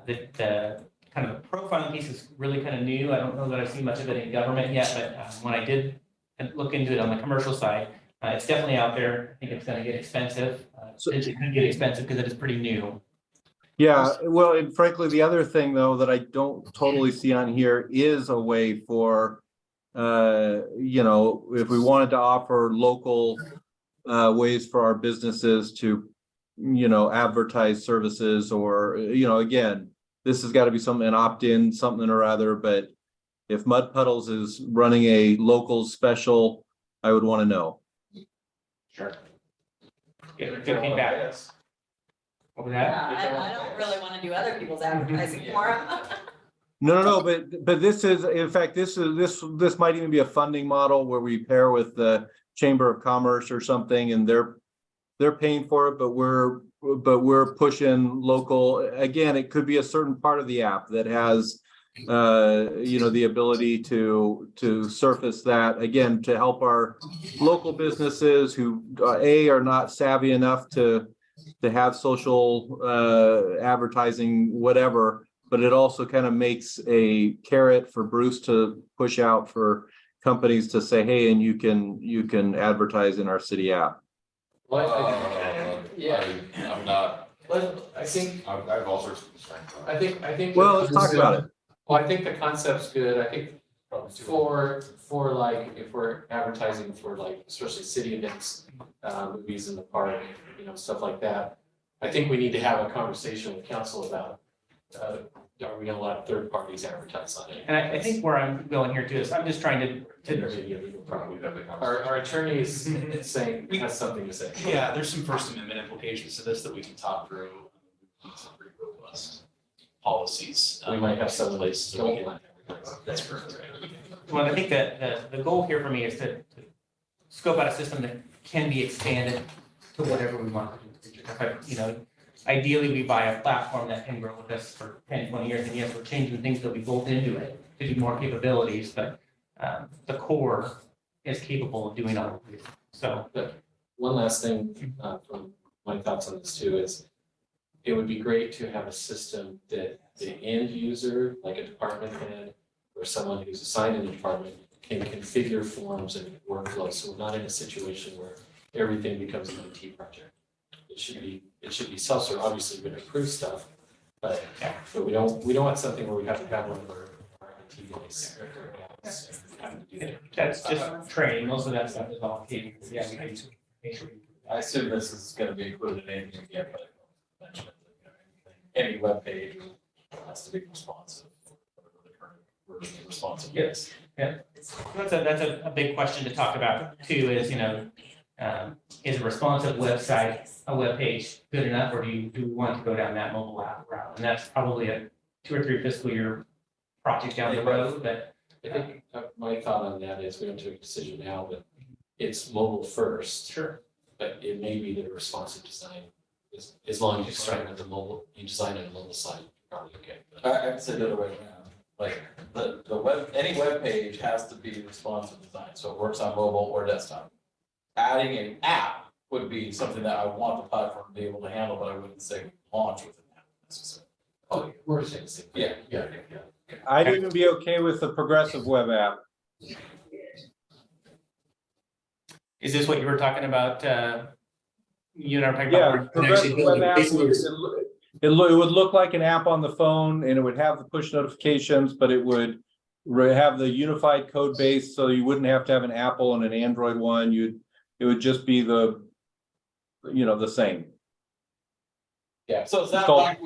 The kind of the profiling piece is really kind of new. I don't know that I've seen much of it in government yet, but when I did look into it on the commercial side, it's definitely out there. I think it's going to get expensive. It's going to get expensive because it is pretty new. Yeah, well, and frankly, the other thing though that I don't totally see on here is a way for, you know, if we wanted to offer local ways for our businesses to, you know, advertise services, or, you know, again, this has got to be something, an opt-in, something or other. But if Mud Puddles is running a local special, I would want to know. Sure. Good feedback. What was that? I don't really want to do other people's advertising for them. No, but this is, in fact, this might even be a funding model where we pair with the Chamber of Commerce or something, and they're paying for it, but we're pushing local. Again, it could be a certain part of the app that has, you know, the ability to surface that, again, to help our local businesses who are not savvy enough to have social advertising, whatever, but it also kind of makes a carrot for Bruce to push out for companies to say, hey, and you can advertise in our city app. Yeah. I'm not, I think, I have all sorts of constraints. I think. Well, let's talk about it. Well, I think the concept's good. I think for like, if we're advertising for like, especially city events, movies in the park, you know, stuff like that. I think we need to have a conversation with council about, are we gonna let third parties advertise on it? And I think where I'm going here too is I'm just trying to There's a legal problem. Our attorney is saying, has something to say. Yeah, there's some First Amendment implications to this that we can talk through. Some pretty robust policies. We might have some place. don't let That's correct. Well, I think that the goal here for me is to scope out a system that can be expanded to whatever we want to do. You know, ideally, we buy a platform that can grow with us for 10, 20 years, and yes, we're changing things that we built into it to do more capabilities, but the core is capable of doing all of these. So, One last thing, from my thoughts on this too, is it would be great to have a system that the end user, like a department head or someone who's assigned in a department, can configure forms and workflows, so we're not in a situation where everything becomes an IT project. It should be self-serve, obviously we're gonna approve stuff, but we don't want something where we have to have one of our IT guys. having to do that. That's just training, most of that stuff is all capable, yeah, we need to make sure. I assume this is gonna be included in anything again, but I mentioned, any webpage has to be responsive. Whatever the current version of responsive is. Yes, that's a big question to talk about too, is, is a responsive website, a web page good enough, or do we want to go down that mobile app route? And that's probably a 2 or 3 fiscal year project down the road, but. I think my thought on that is we don't take a decision now, but it's mobile first. Sure. But it may be the responsive design, as long as you start with the mobile, you design it on the mobile side, probably okay. I'd say the other way around, like, the web, any web page has to be responsive design, so it works on mobile or desktop. Adding an app would be something that I want the platform to be able to handle, but I wouldn't say launch with an app necessarily. Oh, we're saying the same thing. Yeah. I'd even be okay with the progressive web app. Is this what you were talking about, you and I were talking Yeah, about? progressive web app, it would look like an app on the phone, and it would have the push notifications, but it would have the unified code base, so you wouldn't have to have an Apple and an Android one. It would just be the same. Yeah, so it's not like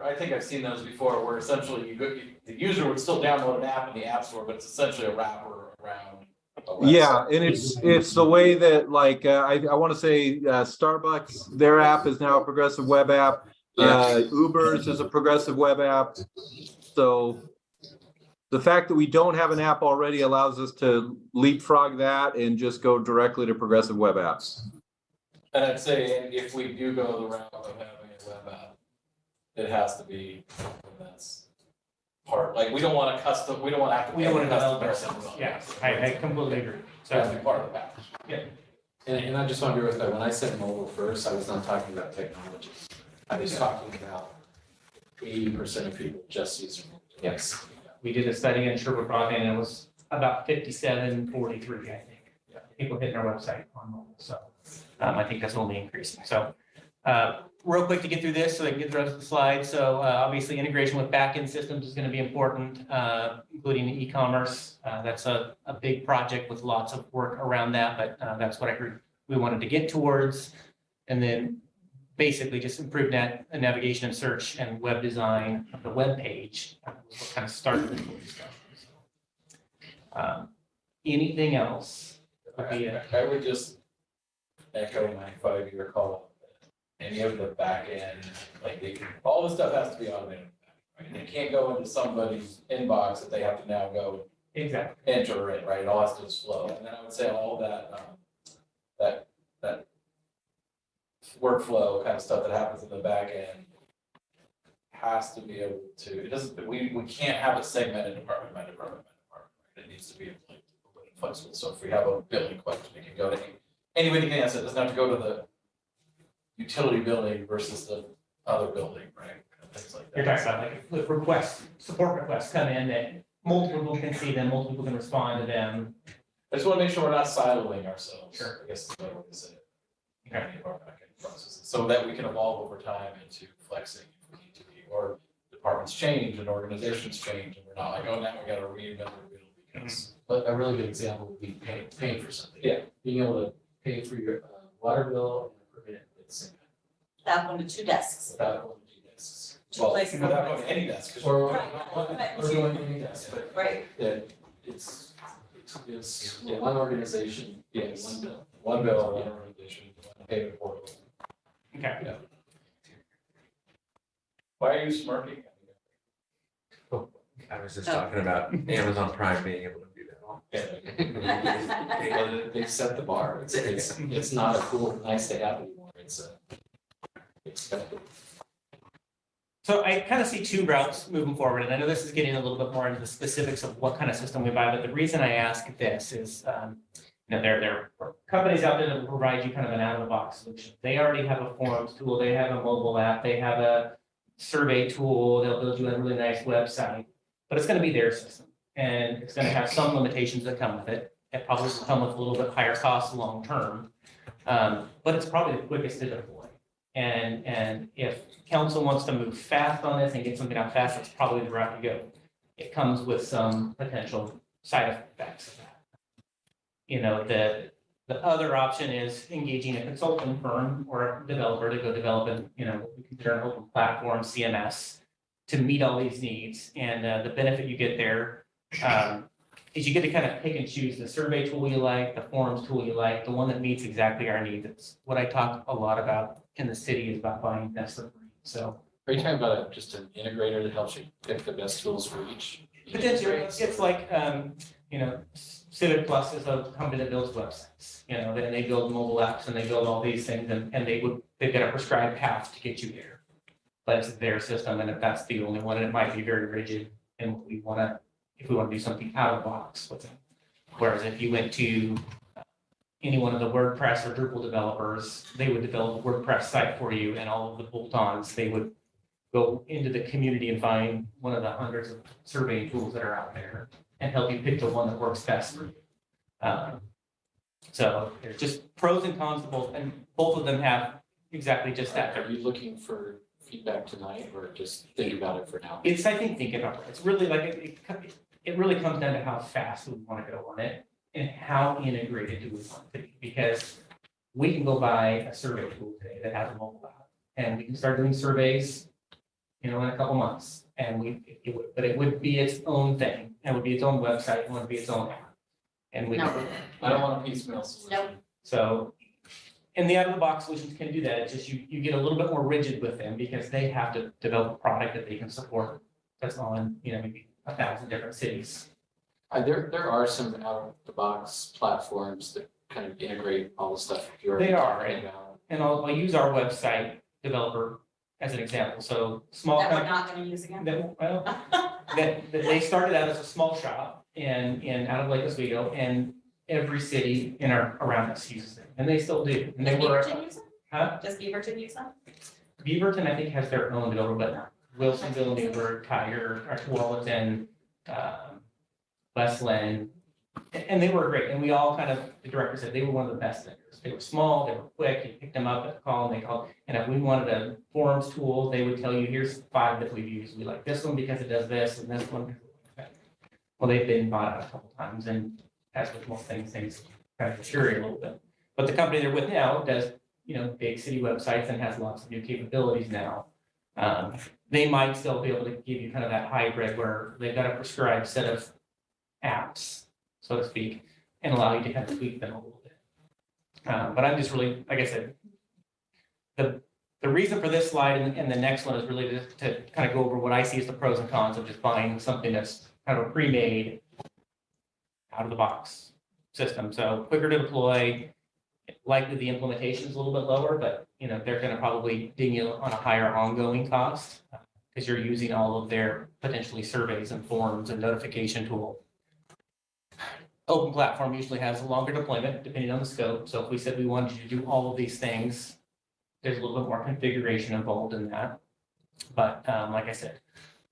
I think I've seen those before, where essentially the user would still download an app in the app store, but it's essentially a wrapper around a website. Yeah, and it's the way that, like, I want to say Starbucks, their app is now a progressive web app. Uber's is a progressive web app. So the fact that we don't have an app already allows us to leapfrog that and just go directly to progressive web apps. And I'd say if we do go the route of having a web app, it has to be something that's part, like, we don't want to have to. We don't want to develop custom ourselves, yeah, I completely agree. So that's part of the package. Yeah. And I just want to be with that, when I said mobile first, I was not talking about technology. I was talking about 80% of people just use their mobile device. Yes, we did a study in Sherwood Broadband, and it was about 57-43, I think. People hitting our website on mobile, so I think that's only increasing. So real quick to get through this so I can get the rest of the slides. So obviously integration with backend systems is going to be important, including the e-commerce. That's a big project with lots of work around that, but that's what I heard we wanted to get towards. And then basically just improve navigation and search and web design of the web page. What kind of started this whole discussion. Anything else? I would just echo my 5-year call. Any of the back end, like all the stuff has to be automated. Right? They can't go into somebody's inbox that they have to now go Exactly. enter it, right? It all has to just flow. And then I would say all that that workflow kind of stuff that happens in the back end has to be able to, it doesn't, we can't have it segmented department by department by department. Right? It needs to be flexible. So if we have a billing question, it can go to anybody can answer. It doesn't have to go to the utility building versus the other building, right? Things like that. You're talking about like with requests, support requests come in that multiple people can see them, multiple people can respond to them. I just want to make sure we're not siloing ourselves. Sure. I guess is the way to say it. Okay. Any of our backend processes, so that we can evolve over time into flexing if we need to be, or departments change and organizations change, and we're not like, oh, now we got to reinvent the wheel because. But a really good example would be paying for something. Yeah. Being able to pay for your water bill and a permit at the same time, That one to 2 desks. without going to do this. Two places. Without going to any desk. 'cause Or Right. going to any desk, but Right. that it's one organization, Yes. one bill. One bill, one organization, one payment portal. Okay. Why are you smirking? I was just talking about Amazon Prime being able to do that. They've set the bar. It's not a cool, nice to have anymore. It's expected. So I kind of see two routes moving forward, and I know this is getting a little bit more into the specifics of what kind of system we buy, but the reason I ask this is, there are companies out there that will provide you kind of an out-of-the-box solution. They already have a forms tool, they have a mobile app, they have a survey tool, they'll build you a really nice website, but it's gonna be their system, and it's gonna have some limitations that come with it. It probably will come with a little bit higher costs long-term, but it's probably the quickest to deploy. And if council wants to move fast on this and get something out fast, that's probably the route to go. It comes with some potential side effects of that. You know, the other option is engaging a consulting firm or a developer to go develop what we consider an open platform CMS to meet all these needs. And the benefit you get there is you get to kind of pick and choose the survey tool you like, the forms tool you like, the one that meets exactly our needs. It's what I talk a lot about in the city is about buying best of breed. So Are you talking about just an integrator that helps you pick the best tools for each? potentially, it's like, Civic Plus is a company that builds websites, then they build mobile apps and they build all these things and they've got a prescribed path to get you there. But it's their system, and if that's the only one, it might be very rigid and if we want to do something out of the box with it. Whereas if you went to any one of the WordPress or Drupal developers, they would develop a WordPress site for you and all of the bolt-ons, they would go into the community and find one of the hundreds of surveying tools that are out there and help you pick the one that works best for you. So there's just pros and cons to both, and both of them have exactly just that. Are you looking for feedback tonight or just thinking about it for now? It's, I think, thinking about it. It's really like, it really comes down to how fast we want to go on it and how integrated do we want it to be? Because we can go buy a survey tool today that has a mobile app and we can start doing surveys, in a couple months. And it would be its own thing. It would be its own website, it would be its own app. And we, No. I don't want a piecemeal solution. Nope. so, and the out-of-the-box solutions can do that. It's just you get a little bit more rigid with them because they have to develop a product that they can support that's on, maybe 1,000 different cities. There are some out-of-the-box platforms that kind of integrate all the stuff you're They are, talking right? about. And I'll use our website developer as an example. So small That we're company not gonna use again. that they started out as a small shop out of Lake Oswego, and every city around us uses them, and they still do. And they Does were, Beaverton use them? huh? Does Beaverton use them? Beaverton, I think, has their own developer, but Wilsonville, Newburgh, Tiger, Tualatin, Westland, and they were great. And we all kind of, the director said they were one of the best vendors. They were small, they were quick, you picked them up at the call, and they called. And if we wanted a forms tool, they would tell you, here's 5 that we've used. We like this one because it does this, and this one. Well, they've been bought out a couple times, and as with most things kind of deteriorate a little bit. But the company they're with now does, big city websites and has lots of new capabilities now. They might still be able to give you kind of that hybrid where they've got a prescribed set of apps, so to speak, and allow you to kind of tweak them a little bit. But I'm just really, like I said, the reason for this slide and the next one is really to kind of go over what I see as the pros and cons of just buying something that's kind of a pre-made, out of the box system. So quicker to deploy, likely the implementation is a little bit lower, but they're going to probably ding you on a higher ongoing cost because you're using all of their potentially surveys and forms and notification tool. Open platform usually has a longer deployment depending on the scope. So if we said we wanted you to do all of these things, there's a little bit more configuration involved in that. But like I said,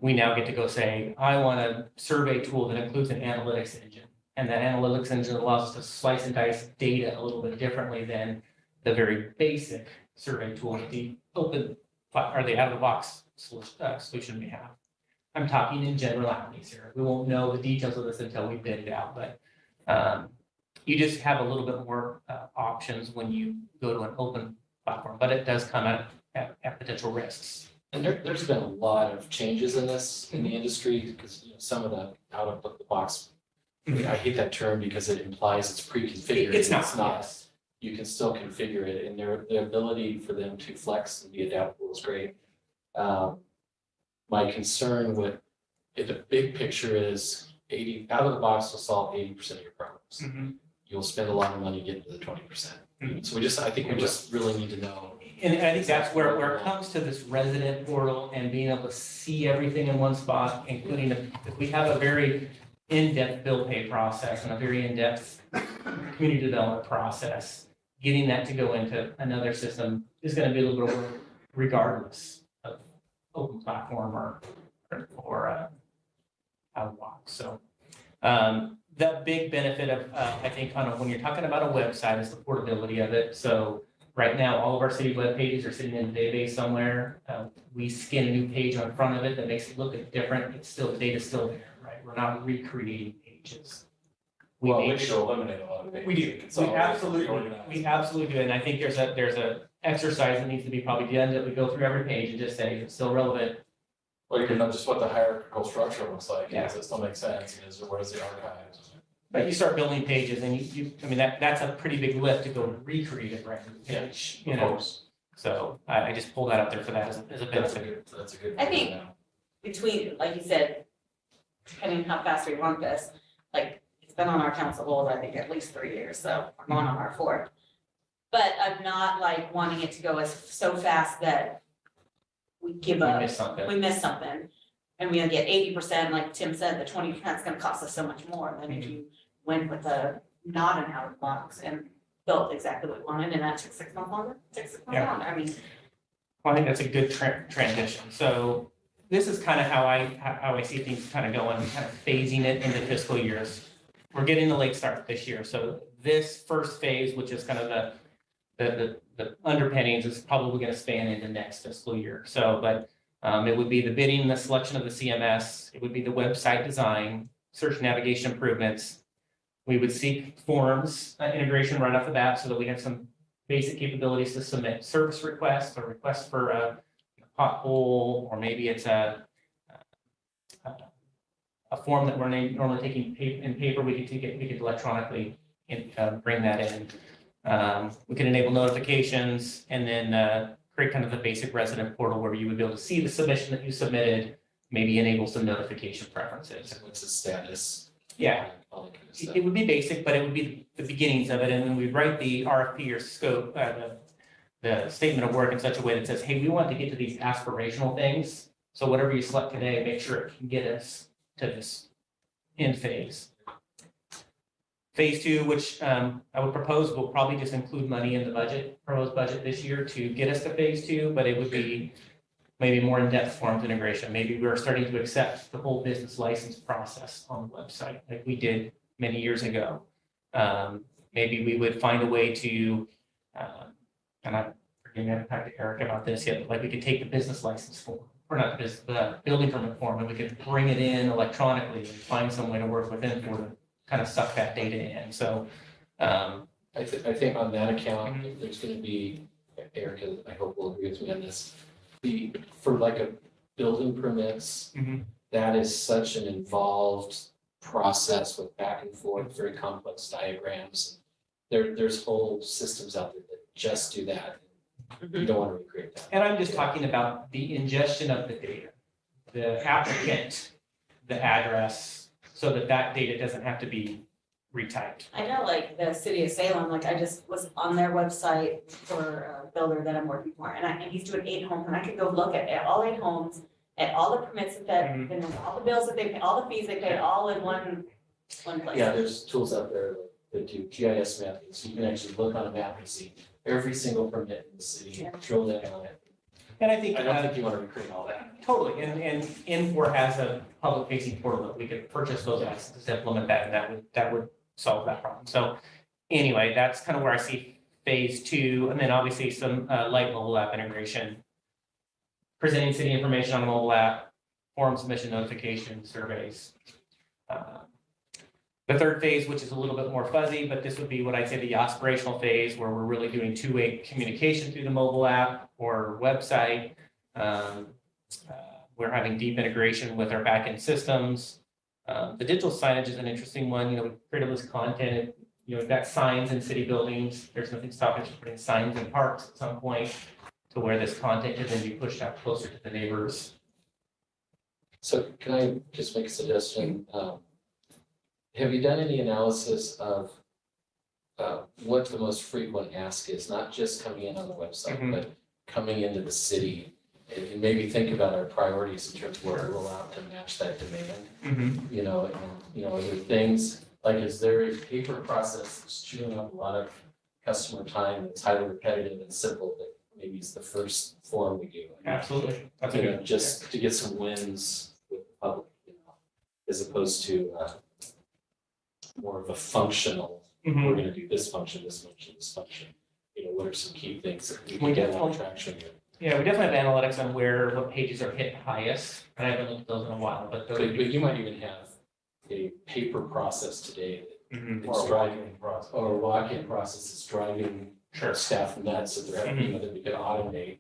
we now get to go say, I want a survey tool that includes an analytics engine. And that analytics engine allows us to slice and dice data a little bit differently than the very basic survey tool that the open or the out-of-the-box solution we have. I'm talking in generalities here. We won't know the details of this until we bid it out, but you just have a little bit more options when you go to an open platform, but it does come at potential risks. And there's been a lot of changes in this in the industry because some of the out of the box, I hate that term because it implies it's pre-configured. It's not. Yes. You can still configure it, and the ability for them to flex and be adaptable is great. My concern with the big picture is out of the box will solve 80% of your problems. You'll spend a lot of money getting to the 20%. So I think we just really need to know And I think that's where it comes to this resident portal and being able to see everything in one spot, including if we have a very in-depth bill pay process and a very in-depth community development process, getting that to go into another system is gonna be a little bit of work regardless of open platform or Outlook. So, the big benefit of, I think, when you're talking about a website is the portability of it. So right now, all of our city web pages are sitting in a database somewhere. We skin a new page on front of it that makes it look different. It's still, the data's still there, right? We're not recreating pages. Well, we make need to eliminate a lot of pages. We do, we absolutely do, and I think there's a exercise that needs to be probably done, that we go through every page and just say, it's still relevant. Well, you can know just what the hierarchical structure looks like, Yeah. does it still make sense, and where is the archives? But you start building pages and I mean, that's a pretty big lift to go recreate it, right? Page, you Of know, course. so I just pulled that out there for that as a That's a benefit. good, that's a good. I think- between, like you said, depending on how fast we want this, like, it's been on our council hold, I think, at least 3 years, so we're going on our fourth. But I'm not like wanting it to go so fast that we give We up, missed something. we miss something. And we're gonna get 80%, like Tim said, the 20% is gonna cost us so much more than if you went with a not an out of box and built exactly what we wanted, and that took 6 months longer, 6 months Yeah. longer, I mean. Well, I think that's a good transition. So this is kind of how I see things kind of going, kind of phasing it into fiscal years. We're getting a late start this year, so this first phase, which is kind of the underpinnings, is probably going to span into next fiscal year. So, but it would be the bidding, the selection of the CMS, it would be the website design, search navigation improvements. We would seek forms integration right off the bat so that we have some basic capabilities to submit service requests or requests for a pothole, or maybe it's a form that we're normally taking in paper, we could electronically bring that in. We can enable notifications and then create kind of the basic resident portal where you would be able to see the submission that you submitted, maybe enable some notification preferences. What's the status? Yeah. All that kind of stuff. It would be basic, but it would be the beginnings of it, and then we'd write the RFP or scope, the statement of work in such a way that says, hey, we want to get to these aspirational things. So whatever you select today, make sure it can get us to this end phase. Phase 2, which I would propose, will probably just include money in the proposed budget this year to get us to phase 2, but it would be maybe more in-depth forms integration. Maybe we're starting to accept the whole business license process on the website like we did many years ago. Maybe we would find a way to, and I haven't talked to Eric about this yet, but like we could take the business license form, or not the business, the building permit form, and we could bring it in electronically and find some way to work with Infor to kind of suck that data in. So, I think on that account, there's gonna be, Eric, I hope will agree with me on this. For like a building permits, Mhm. that is such an involved process with back and forth, very complex diagrams. There's whole systems out there that just do that. You don't want to recreate that. and I'm just talking about the ingestion of the data, the applicant, the address, so that that data doesn't have to be retyped. I know, like, the city of Salem, like, I just was on their website for a builder that I'm working for, and he's doing 8 homes, and I could go look at all 8 homes, at all the permits that, and all the bills that they pay, all the fees they pay, all in one place. Yeah, there's tools out there that do GIS mapping, so you can actually look on a map and see every single permit in the city, Yeah. drill down on it. And I think, I don't think you want to recreate all that. totally, and Infor has a public facing portal that we could purchase those licenses, implement that, and that would solve that problem. So anyway, that's kind of where I see phase 2, and then obviously some light mobile app integration. Presenting city information on the mobile app, form submission notification, surveys. The third phase, which is a little bit more fuzzy, but this would be what I'd say the aspirational phase, where we're really doing two-way communication through the mobile app or website. We're having deep integration with our backend systems. The digital signage is an interesting one. You know, we create all this content. You know, we've got signs in city buildings. There's nothing stopping us from putting signs in parks at some point to where this content can then be pushed out closer to the neighbors. So can I just make a suggestion? Have you done any analysis of what the most frequent ask is, not just coming in on the website, Mhm. but coming into the city and maybe think about our priorities in terms of what to roll out to match that demand. You know, and, are there things, like, is there a paper process that's chewing up a lot of customer time that's highly repetitive and simple that maybe is the first form we do? Absolutely. That's You know, just to get some wins with the public, as opposed to more of a functional, we're gonna do this function, this function, this function. You know, what are some key things that we can get a lot of traction with? Yeah, we definitely have analytics on what pages are hit highest, and I haven't looked at those in a while, but those. But you might even have a paper process today Mhm. that's driving, or a walk-in process that's driving Sure. staff nuts, that they're, that we can automate,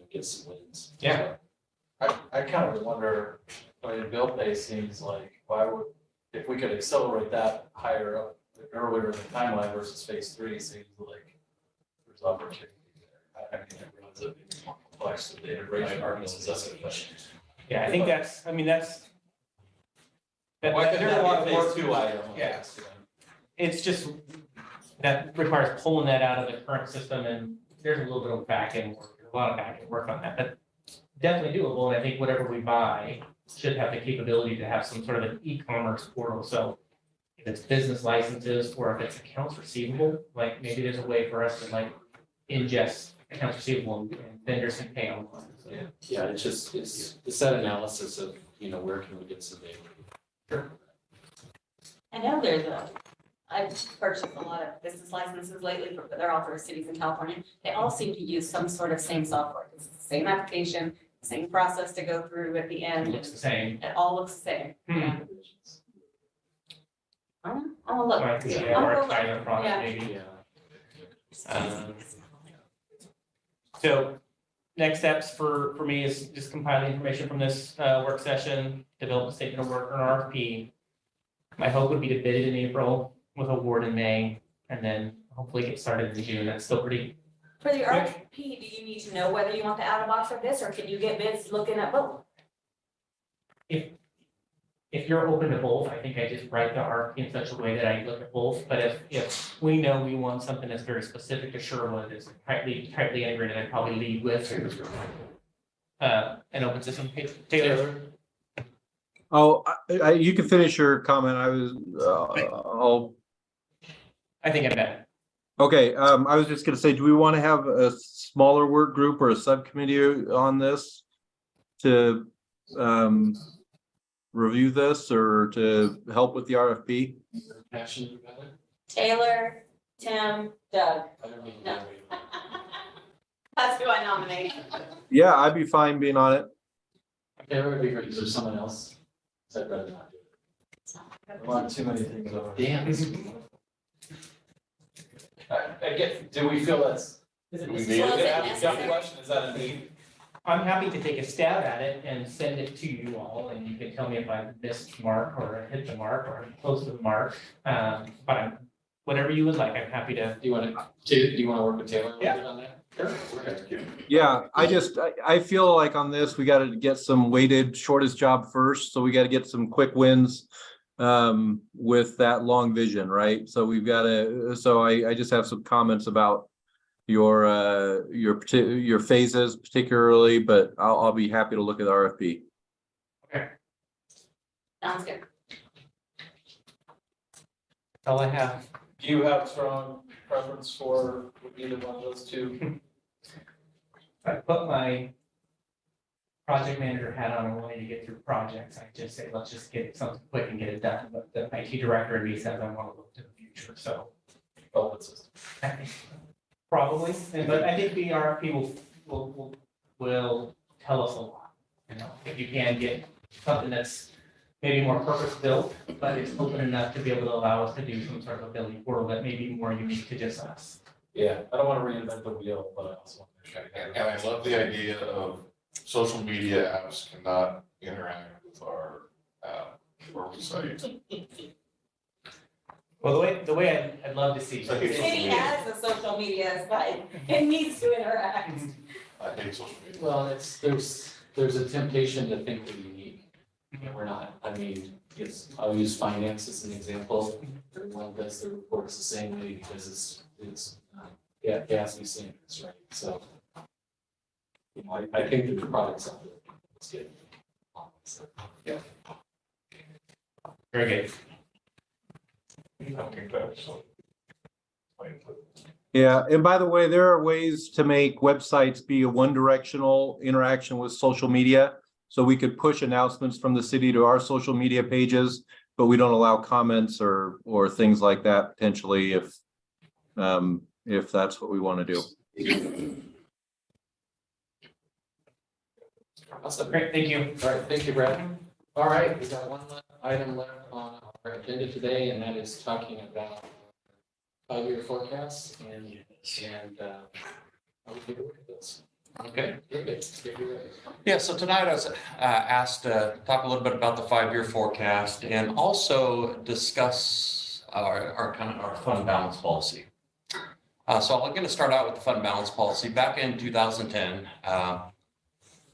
get some wins. Yeah. I kind of wonder, I mean, bill pay seems like, why would, if we could accelerate that higher up, earlier in the timeline versus phase 3, seems like there's opportunity there. I mean, it runs a bit more complex with the integration arguments, doesn't it? Yeah, I think that's. Why couldn't There's a lot that of be a work. phase 2 item? Yeah. It's just, that requires pulling that out of the current system, and there's a little bit of back-end work, a lot of back-end work on that, but definitely doable, and I think whatever we buy should have the capability to have some sort of an e-commerce portal, so if it's business licenses, or if it's accounts receivable, like, maybe there's a way for us to like ingest accounts receivable and vendors can pay online. So, Yeah, it's that analysis of, where can we get some data? I know I've purchased a lot of business licenses lately, but they're all for cities in California. They all seem to use some sort of same software. It's the same application, same process to go through at the It end. looks the same. It all looks the same. Yeah. I'm gonna look. Like, yeah, I'm or gonna a look. pilot project Yeah. maybe. Yeah. So next steps for me is just compiling information from this work session, develop a statement of work or an RFP. My hope would be to bid it in April with award in May, and then hopefully get started in June. That's still pretty. For the RFP, do you need to know whether you want the out of box or this, or can you get bids looking at both? If you're open to both, I think I just write the RFP in such a way that I look at both. But if we know we want something that's very specific to Sherwood, that's tightly integrated, I'd probably lead with an open system. Taylor? Oh, you can finish your comment. I think I bet. Okay, I was just gonna say, do we want to have a smaller work group or a subcommittee on this to review this or to help with the RFP? Passionate about it? Taylor, Tim, Doug. I don't mean, No. That's who I nominate. Yeah, I'd be fine being on it. Taylor would be great. Is there someone else? I'd rather not do it. I want too many things over. Damn. I get, do we feel that's, Is it We this need close it. and dumb necessary? question, is that a need? I'm happy to take a stab at it and send it to you all, and you can tell me if I missed the mark or hit the mark or I'm close to the mark. Whatever you would like, I'm happy to. Do you want to work with Taylor a little Yeah. bit on that? Sure. Okay. Yeah, I feel like on this, we gotta get some weighted shortest job first, so we gotta get some quick wins with that long vision, right? So I just have some comments about your phases particularly, but I'll be happy to look at the RFP. Sounds good. That's all I have. Do you have strong preference for either one of those two? I put my project manager hat on and wanting to get through projects. I just say, let's just get something quick and get it done. But the IT director in me says I want to look to the future, so. Open system. I think probably, but I think the RFP will tell us a lot. If you can get something that's maybe more purpose-built, but it's open enough to be able to allow us to do some sort of a billing portal that may be more unique to just us. Yeah, I don't want to reinvent the wheel, but I also want to make sure. And I love the idea of social media apps cannot interact with our website. Well, the way I'd love to see. So The it's- city has a social media site. It needs to interact. I hate social media. Well, there's a temptation to think we're unique. And we're not. I mean, I'll use finance as an example. Everyone does their reports the same way because it's GASB standards, right? So you know, I think that the product's out there. It's good. So, yeah. Very good. I think that's. Yeah, and by the way, there are ways to make websites be a one-directional interaction with social media. So we could push announcements from the city to our social media pages, but we don't allow comments or things like that potentially if that's what we want to do. Awesome. Great, thank you. All right, thank you, Brad. All right, we got one item left on our agenda today, and that is talking about 5-year forecasts and how we take a look at this. Okay, very good. Yeah, so tonight I was asked to talk a little bit about the 5-year forecast and also discuss our fund balance policy. So I'm going to start out with the fund balance policy. Back in 2010,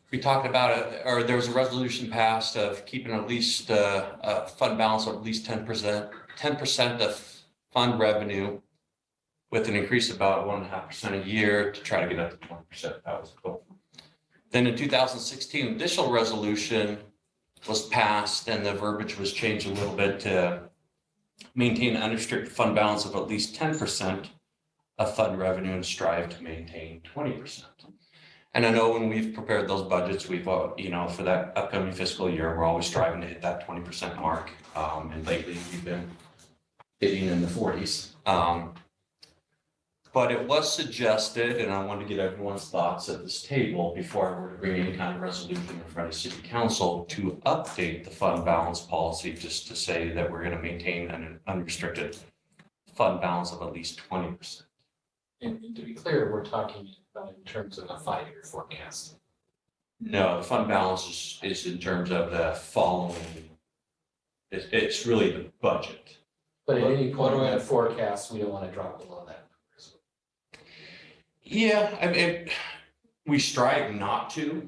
we talked about it, or there was a resolution passed of keeping at least a fund balance of at least 10% of fund revenue with an increase of about 1.5% a year to try to get up to 20%. That was the goal. Then in 2016, additional resolution was passed and the verbiage was changed a little bit to maintain an unrestricted fund balance of at least 10% of fund revenue and strive to maintain 20%. And I know when we've prepared those budgets, we've, you know, for that upcoming fiscal year, we're always striving to hit that 20% mark. And lately we've been hitting in the 40s. But it was suggested, and I wanted to get everyone's thoughts at this table before I were to bring any kind of resolution in front of City Council to update the fund balance policy, just to say that we're going to maintain an unrestricted fund balance of at least 20%. And to be clear, we're talking about in terms of a 5-year forecast. No, the fund balance is in terms of the following. It's really the budget. But at any point in the forecast, we don't want to drop below that. Yeah, I mean, we strive not to.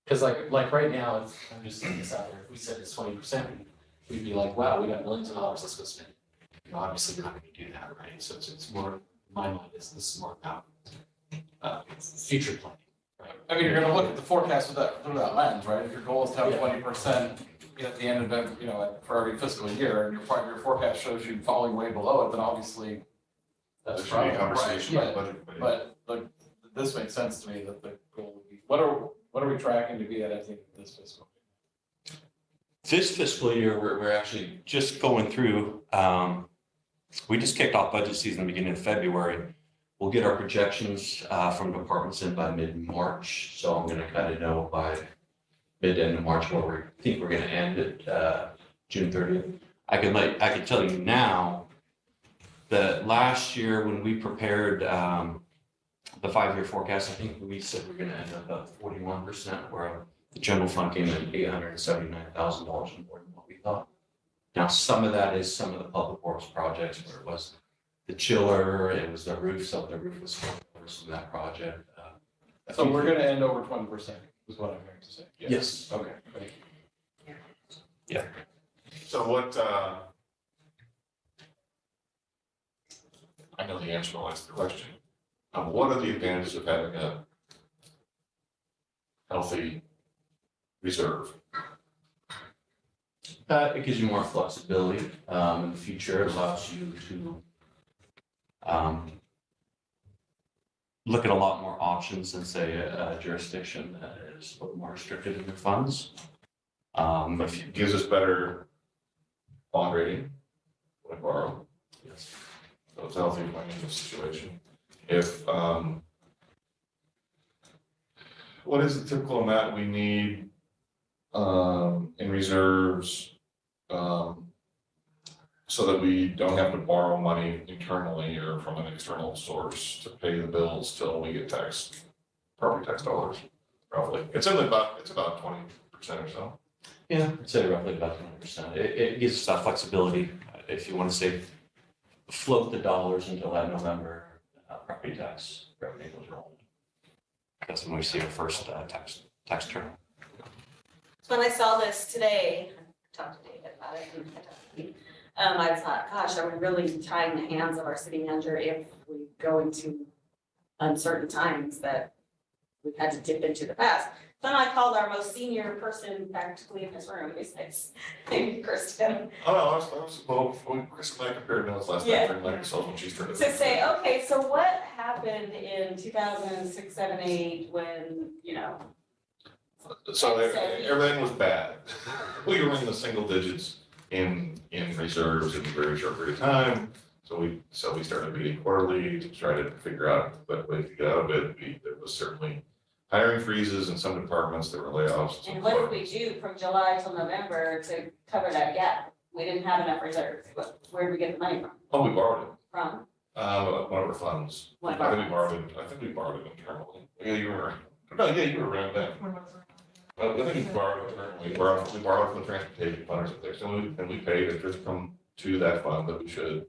Because like right now, I'm just saying this out there, if we said it's 20%, we'd be like, wow, we got millions of dollars, let's go spend it. You know, obviously, we're not going to do that, right? So it's more, in my mind, this is more about future planning, right? I mean, you're gonna look at the forecast through that lens, right? If your goal is to have 20% at the end of it, you know, for every fiscal year, and your 5-year forecast shows you falling way below it, then obviously that's There should be a probably conversation right. about budget. But like, this makes sense to me that the goal would be, what are we tracking to be at the end of this fiscal year? This fiscal year, we're actually just going through, we just kicked off budget season beginning of February. We'll get our projections from departments in by mid-March. So I'm gonna kind of know by mid-end of March where we think we're gonna end at June 30th. I can tell you now that last year when we prepared the 5-year forecast, I think we said we're gonna end up about 41%, where the general fund came in at $879,000 more than what we thought. Now, some of that is some of the public works projects where it was the chiller, it was the roof, some of the roof was from that project. So we're gonna end over 20%, is what I'm hearing to say. Yes. Okay, thank you. So what, I know the answer, I'll ask the question. What are the advantages of having a healthy reserve? It gives you more flexibility in the future. It allows you to look at a lot more options than, say, a jurisdiction that is a little more restricted in their funds. If you Gives us better bond rating when borrow. yes. So it's a healthy financial situation. If, what is the typical amount we need in reserves so that we don't have to borrow money internally or from an external source to pay the bills till we get property tax dollars, roughly? It's about 20% or so. Yeah, I'd say roughly about 20%. It gives us that flexibility. If you want to say float the dollars until that November property tax revenue goes rolling. That's when we see our first tax turn. So when I saw this today, I talked to David about it, and I talked to Pete, I thought, gosh, are we really tying the hands of our city manager if we go into uncertain times that we've had to dip into the past. Then I called our most senior person practically in this room, besides Kristen, Oh, no, well, Chris and I compared notes last Yeah. night during Microsoft when she's turned it. to say, okay, so what happened in 2006, 7, 8, when, So everything was bad. We were in the single digits in reserves in a very short period of time. So we started meeting quarterly to try to figure out what way to get out of it. There was certainly hiring freezes in some departments, there were layoffs. and what did we do from July till November to cover that gap? We didn't have enough reserves. Where did we get the money from? Oh, we borrowed it, From? one of our funds. One I of our think we borrowed it internally. Yeah, you were, no, yeah, you were around then. I think we borrowed it internally, we borrowed from the transportation fund or something, so we paid interest to that fund that we should.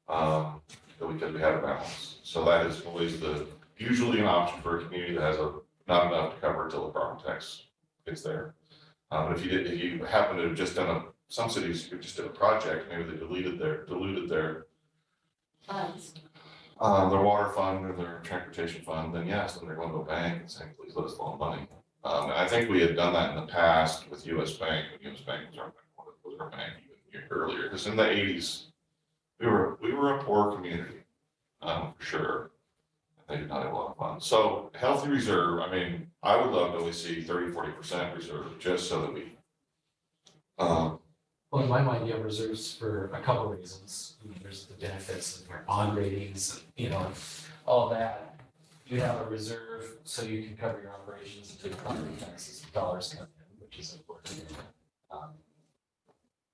Because we had a balance, so that is always usually an option for a community that has not enough to cover until the property tax gets there. If you happen to have just done some cities who just did a project, maybe they diluted their Funds. their water fund or their transportation fund, then yes, then they're going to a bank and saying, please let us loan money. And I think we had done that in the past with US Bank, when US Bank was our bank even earlier, because in the 80s, we were a poor community, for sure. They did not have a lot of funds. So healthy reserve, I mean, I would love to always see 30-40% reserve, just so that we. Well, in my mind, you have reserves for a couple of reasons. There's the benefits of your bond ratings, all that. You have a reserve so you can cover your operations until your property taxes dollars come in, which is important.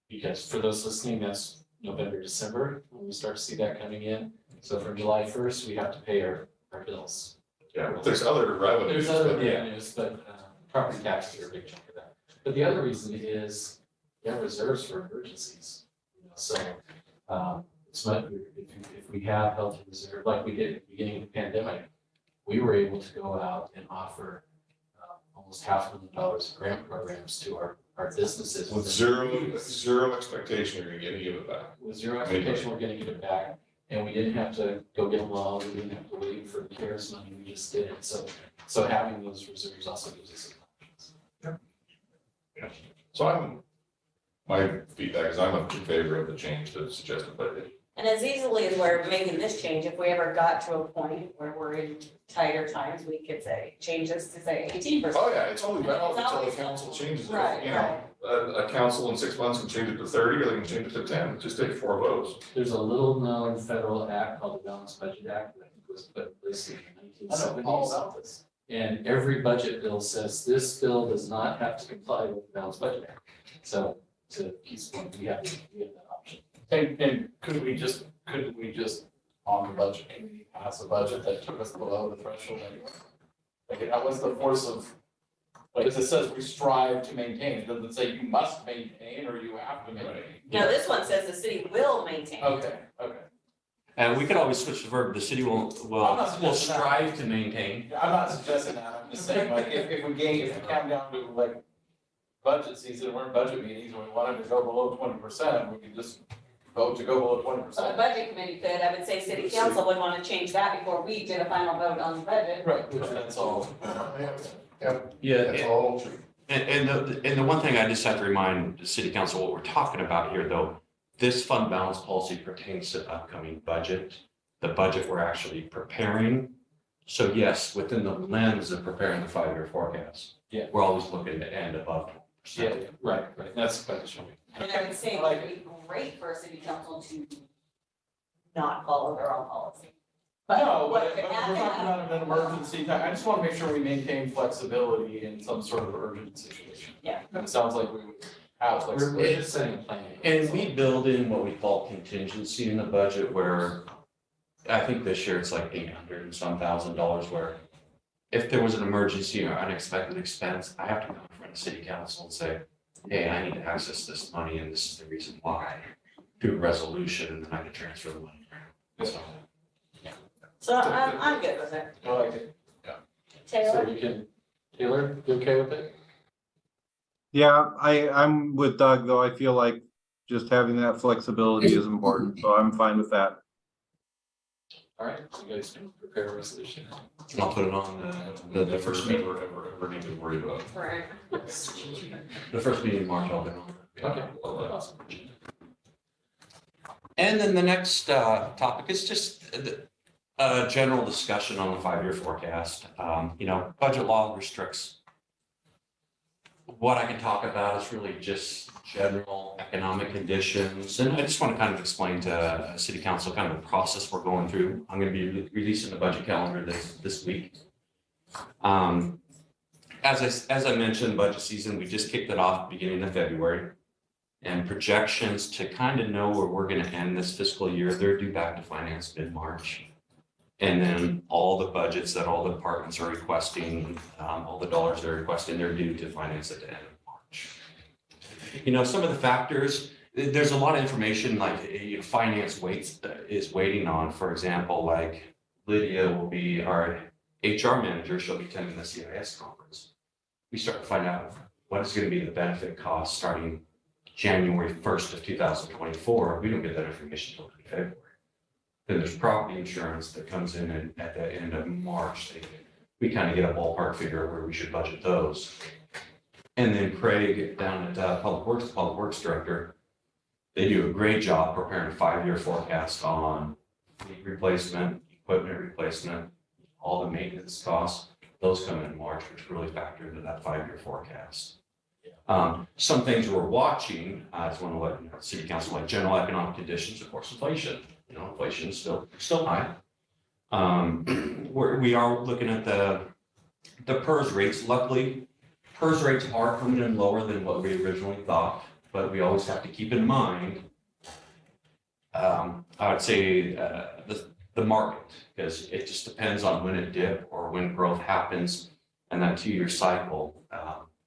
Because for those listening, that's November, December, when we start to see that coming in. So from July 1st, we have to pay our bills. Yeah, but there's other revenues. There's other but- revenues, but property taxes are a big chunk of that. But the other reason is you have reserves for emergencies. So it's not, if we have healthy reserve, like we did at the beginning of the pandemic, we were able to go out and offer almost $500,000 of grant programs to our businesses. With zero expectation, you're gonna get any of it back. With zero expectation, we're gonna get it back. And we didn't have to go get a loan, we didn't have to wait for the CARES money, we just did it. So having those reserves also gives us some options. So my feedback is I'm in favor of the change to suggested budget. And as easily as we're making this change, if we ever got to a point where we're in tighter times, we could say, change this to say 18%. Oh, yeah, it's only valid until the council changes it. Right, You know, a council in 6 months can change it to 30, or they can change it to 10, just take 4 votes. There's a little known federal act called the Balanced Budget Act that I think was put in place in the 1970s. And every budget bill says this bill does not have to comply with the Balanced Budget Act. So to Keith's point, we have that option. And couldn't we just, on the budget committee, pass a budget that took us below the threshold anyway? Like, that was the force of, like, as it says, we strive to maintain, it doesn't say you must maintain or you have to maintain. No, this one says the city will maintain. Okay. And we could always switch the verb, the city will I'm not suggesting that. strive to maintain. I'm not suggesting that, I'm just saying, like, if we come down to like budget season, we're in budget meetings, and we wanted to go below 20%, we could just vote to go below 20%. So the budget committee could, I would say city council would want to change that before we did a final vote on the budget. Right, which that's all. Yeah. That's all true. And the one thing I just have to remind the city council, what we're talking about here, though, this fund balance policy pertains to the upcoming budget, the budget we're actually preparing. So yes, within the lens of preparing the 5-year forecast. Yeah. We're always looking to end above 20%. Yeah, right, that's the question. And I would say it would be great for a city council to not follow their own policy. No, what but could we're happen- talking about an emergency time. I just want to make sure we maintain flexibility in some sort of urgent situation. Yeah. And it sounds like we would have We're flexibility. just setting a plan. And we build in what we call contingency in the budget where I think this year it's like $800 and some thousand, where if there was an emergency or unexpected expense, I have to come in front of city council and say, hey, I need to access this money and this is the reason why. Do a resolution and then I can transfer the money. So, So I'm good with it. I like it. So Taylor? you can, Taylor, you okay with it? Yeah, I'm with Doug, though. I feel like just having that flexibility is important, so I'm fine with that. All right, you guys can prepare a resolution. I'll put it on the first meeting, Ever need to worry about. Right. the first meeting in March, I'll be on. Okay, awesome. And then the next topic is just a general discussion on the 5-year forecast. Budget law restricts. What I can talk about is really just general economic conditions. And I just want to kind of explain to city council kind of the process we're going through. I'm going to be releasing the budget calendar this week. As I mentioned, budget season, we just kicked it off beginning of February. And projections to kind of know where we're going to end this fiscal year, they're due back to finance mid-March. And then all the budgets that all the departments are requesting, all the dollars they're requesting, they're due to finance at the end of March. Some of the factors, there's a lot of information like finance is waiting on. For example, like Lydia will be our HR manager. She'll be attending the CIS conference. We start to find out what is going to be the benefit cost starting January 1st of 2024. We don't get that information until February. Then there's property insurance that comes in at the end of March. We kind of get a ballpark figure of where we should budget those. And then Craig down at Public Works Director, they do a great job preparing a 5-year forecast on fleet replacement, equipment replacement, all the maintenance costs. Those come in March, which really factor into that 5-year forecast. Some things we're watching, I just want to let city council, like general economic conditions, of course, inflation. Inflation is still high. We are looking at the PERS rates. Luckily, PERS rates are coming in lower than what we originally thought, but we always have to keep in mind, I would say, the market, because it just depends on when it dip or when growth happens and that 2-year cycle.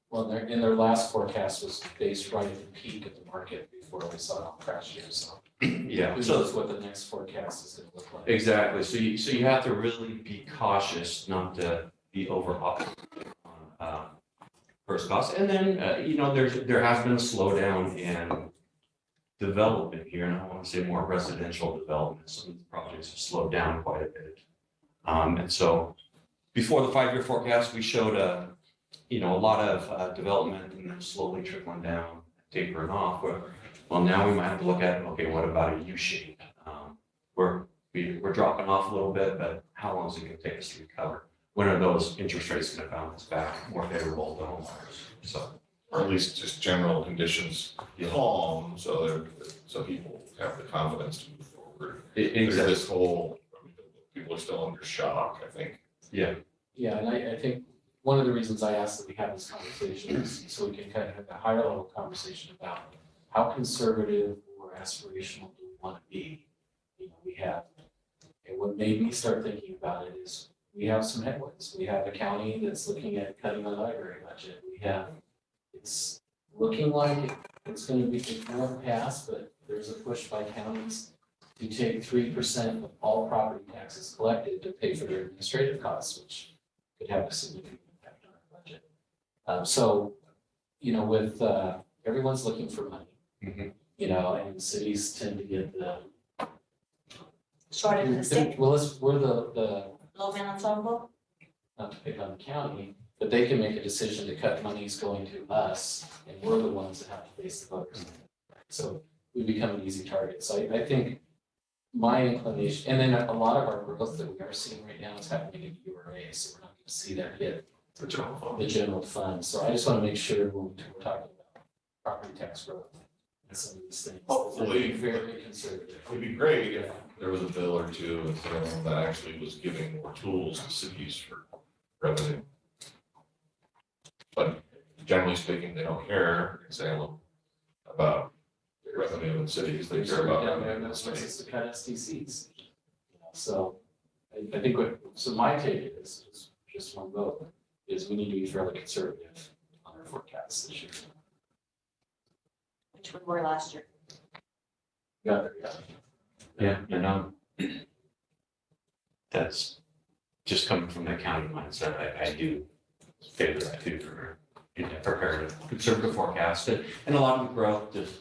Well, their last forecast was based right at the peak of the market before we saw it all crash here, so. Yeah. Who knows what the next forecast is gonna look like. Exactly. So you have to really be cautious not to be over optimistic on first cost. And then there has been a slowdown in development here, and I want to say more residential development. Some of the projects have slowed down quite a bit. And so before the 5-year forecast, we showed a lot of development and then slowly trickling down, tapering off. Well, now we might have to look at, okay, what about a U shape? We're dropping off a little bit, but how long is it going to take us to recover? When are those interest rates going to bounce back more favorable to homeowners? Or at least just general conditions calm, so people have the confidence to move forward. There's this whole, people are still under shock, I think. Yeah. Yeah, and I think one of the reasons I asked that we have this conversation is so we can kind of have a higher level conversation about how conservative or aspirational do we want to be? We have, and what made me start thinking about it is we have some headwinds. We have a county that's looking at cutting the library budget. It's looking like it's going to be, it won't pass, but there's a push by counties to take 3% of all property taxes collected to pay for their administrative costs, which could have a significant impact on our budget. So, with everyone's looking for money, and cities tend to get the Short end of the stick, well, we're the low man ensemble. not to pick on the county, but they can make a decision to cut monies going to us, and we're the ones that have to face the voters. So we become an easy target. So I think my inclination, and then a lot of our growth that we are seeing right now is happening in URA, so we're not going to see that hit the general fund. So I just want to make sure when we're talking about property tax growth and some of these things, Hopefully, very conservative. It would be great if there was a bill or two that actually was giving more tools to cities for revenue. But generally speaking, they don't care, Salem, about revenue in cities, they care about Down there, revenue in that's what's states. to cut SDCs. So I think so my take is just one vote, is we need to be fairly conservative on our forecasts this year. Which we were last year. Got there, yeah. Yeah, and that's just coming from the county mindset. I do favor that too for preparing a conservative forecast. And a lot of the growth just,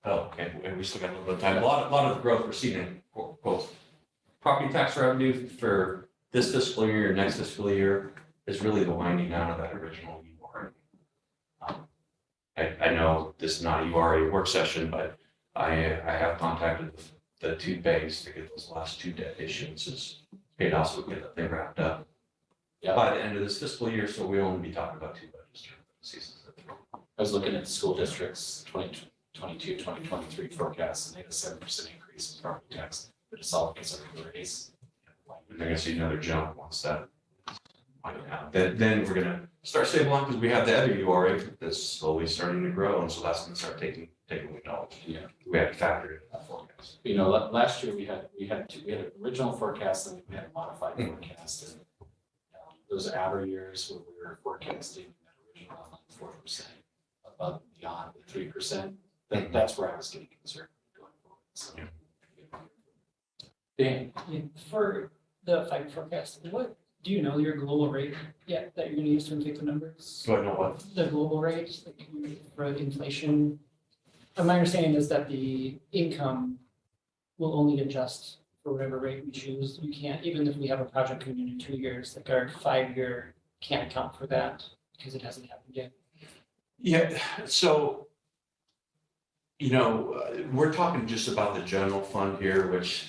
and we still got a little bit of time. A lot of the growth we're seeing in quote property tax revenue for this fiscal year, next fiscal year is really the winding down of that original URA. I know this is not a URA work session, but I have contacted the two banks to get those last two debt issuances paid off, so we get that thing wrapped up by the end of this fiscal year, so we only be talking about two budgets during the season. I was looking at the school districts 2022, 2023 forecasts, and they had a 7% increase in property tax, but it's all because of the raise. And they're gonna see another jump once that. Then we're gonna start stabilizing, because we have the other URA that's slowly starting to grow, and so that's gonna start taking away dollars. Yeah. We have to factor it in that forecast. You know, last year we had an original forecast and we had a modified forecast. And those are outer years where we were forecasting that original 4% above and beyond the 3%. That's where I was getting concerned going forward. So, Dan, For the five forecast, what, do you know your global rate yet that you're gonna use to inflate the numbers? Do I know what? The global rate, like for inflation? My understanding is that the income will only adjust for whatever rate we choose. You can't, even if we have a project coming in 2 years, like our 5-year can't account for that because it hasn't happened yet. Yeah, so, we're talking just about the general fund here, which,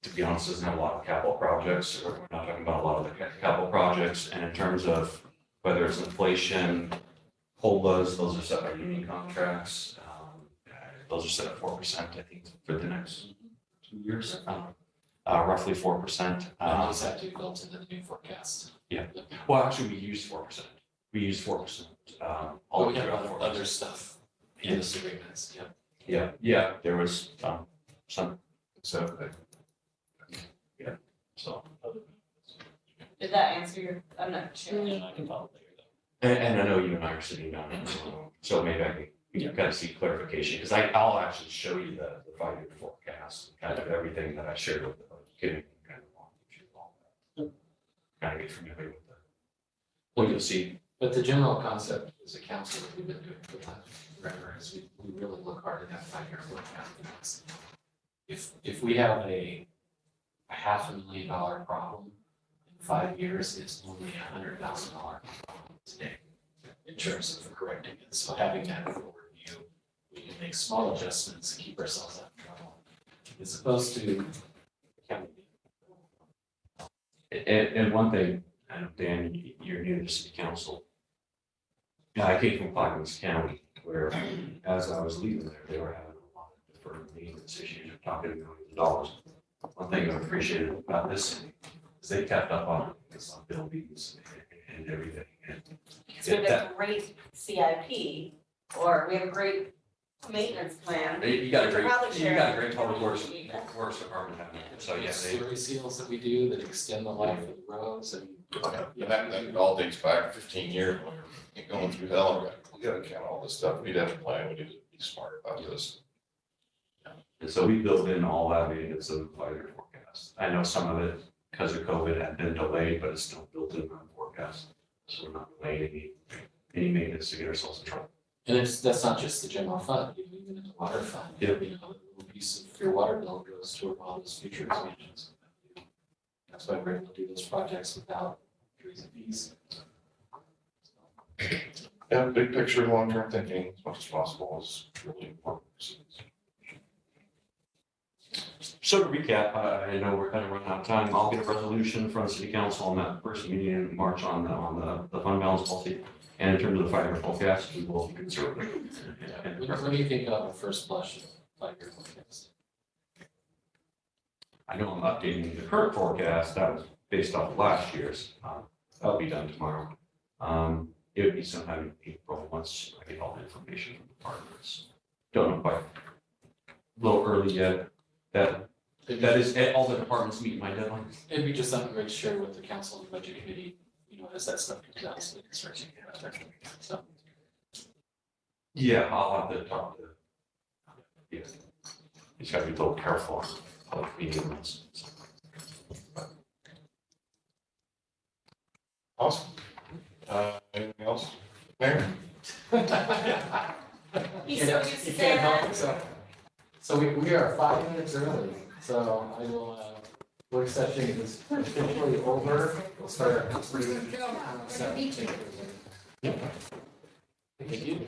to be honest, doesn't have a lot of capital projects, or we're not talking about a lot of the capital projects, and in terms of whether it's inflation, COLAs, those are set by union contracts. Those are set at 4%, I think, for the next 2 years, roughly 4%. and those have to be built into the new forecast. Yeah, well, actually, we use 4%. We use 4%. All Oh, the we way have through other stuff in this agreements, yeah. Yeah, there was some, So, so. Did that answer your, I'm not sure. I can follow later though. And I know you and I are sitting down, so maybe I can, you kind of see clarification, because I'll actually show you the 5-year forecast, kind of everything that I shared with the kidding, kind of walk you through all that. Kind of get familiar with what you'll see. But the general concept as a council that we've been doing for the last forever is we really look hard at that 5-year forecast. If we have a $500,000 problem in 5 years, it's only $100,000 problem today in terms of correcting it. So having that forward view, we can make small adjustments, keep ourselves out of trouble, as opposed to counting. And one thing, I know, Dan, you're new to city council. Yeah, I came from Plaquemines County, where as I was leaving there, they were having a lot of deferred maintenance issues, we're talking millions of dollars. One thing I appreciated about this city is they kept up on buildings and everything. And Because we have a great CIP, or we have a great maintenance plan. you got a great, Probably you got a share. great public works department having it. So yeah, they, Slurry seals that we do that extend the life of the roads and. and that all dates back 15 years, when we're going through hell, we gotta count all this stuff, we need to have a plan, we need to be smart about this. and so we built in all that maintenance of the 5-year forecast. I know some of it, because of COVID, had been delayed, but it's still built in our forecast. So we're not delaying any maintenance to get ourselves in trouble. And that's not just the general fund, even in the water fund. Yeah. A little piece of your water bill goes toward all those future expansions. That's why we're able to do those projects without increasing fees. Yeah, big picture, long-term thinking, as much as possible is really important. So to recap, I know we're kind of running out of time. I'll get a resolution from the city council on that first meeting in March on the fund balance policy. And in terms of the 5-year forecast, we will be conservative. What do you think of a first blush of 5-year forecast? I know I'm updating the current forecast. That was based off of last year's. That'll be done tomorrow. It would be sometime in April, once I get all the information from departments. Don't know quite. A little early yet. That is, all the departments meet my deadline. It'd be just something great to share with the council and budget committee, as that stuff comes out, so we can start thinking about that. So, Yeah, I'll have to talk to. Yeah. He's got to be a little careful on public meetings. Awesome. Anything else? Mayor? He's so used to saying that. So we are 5 minutes early, So I will, work session is officially over. We'll start at 3:07. Thank you.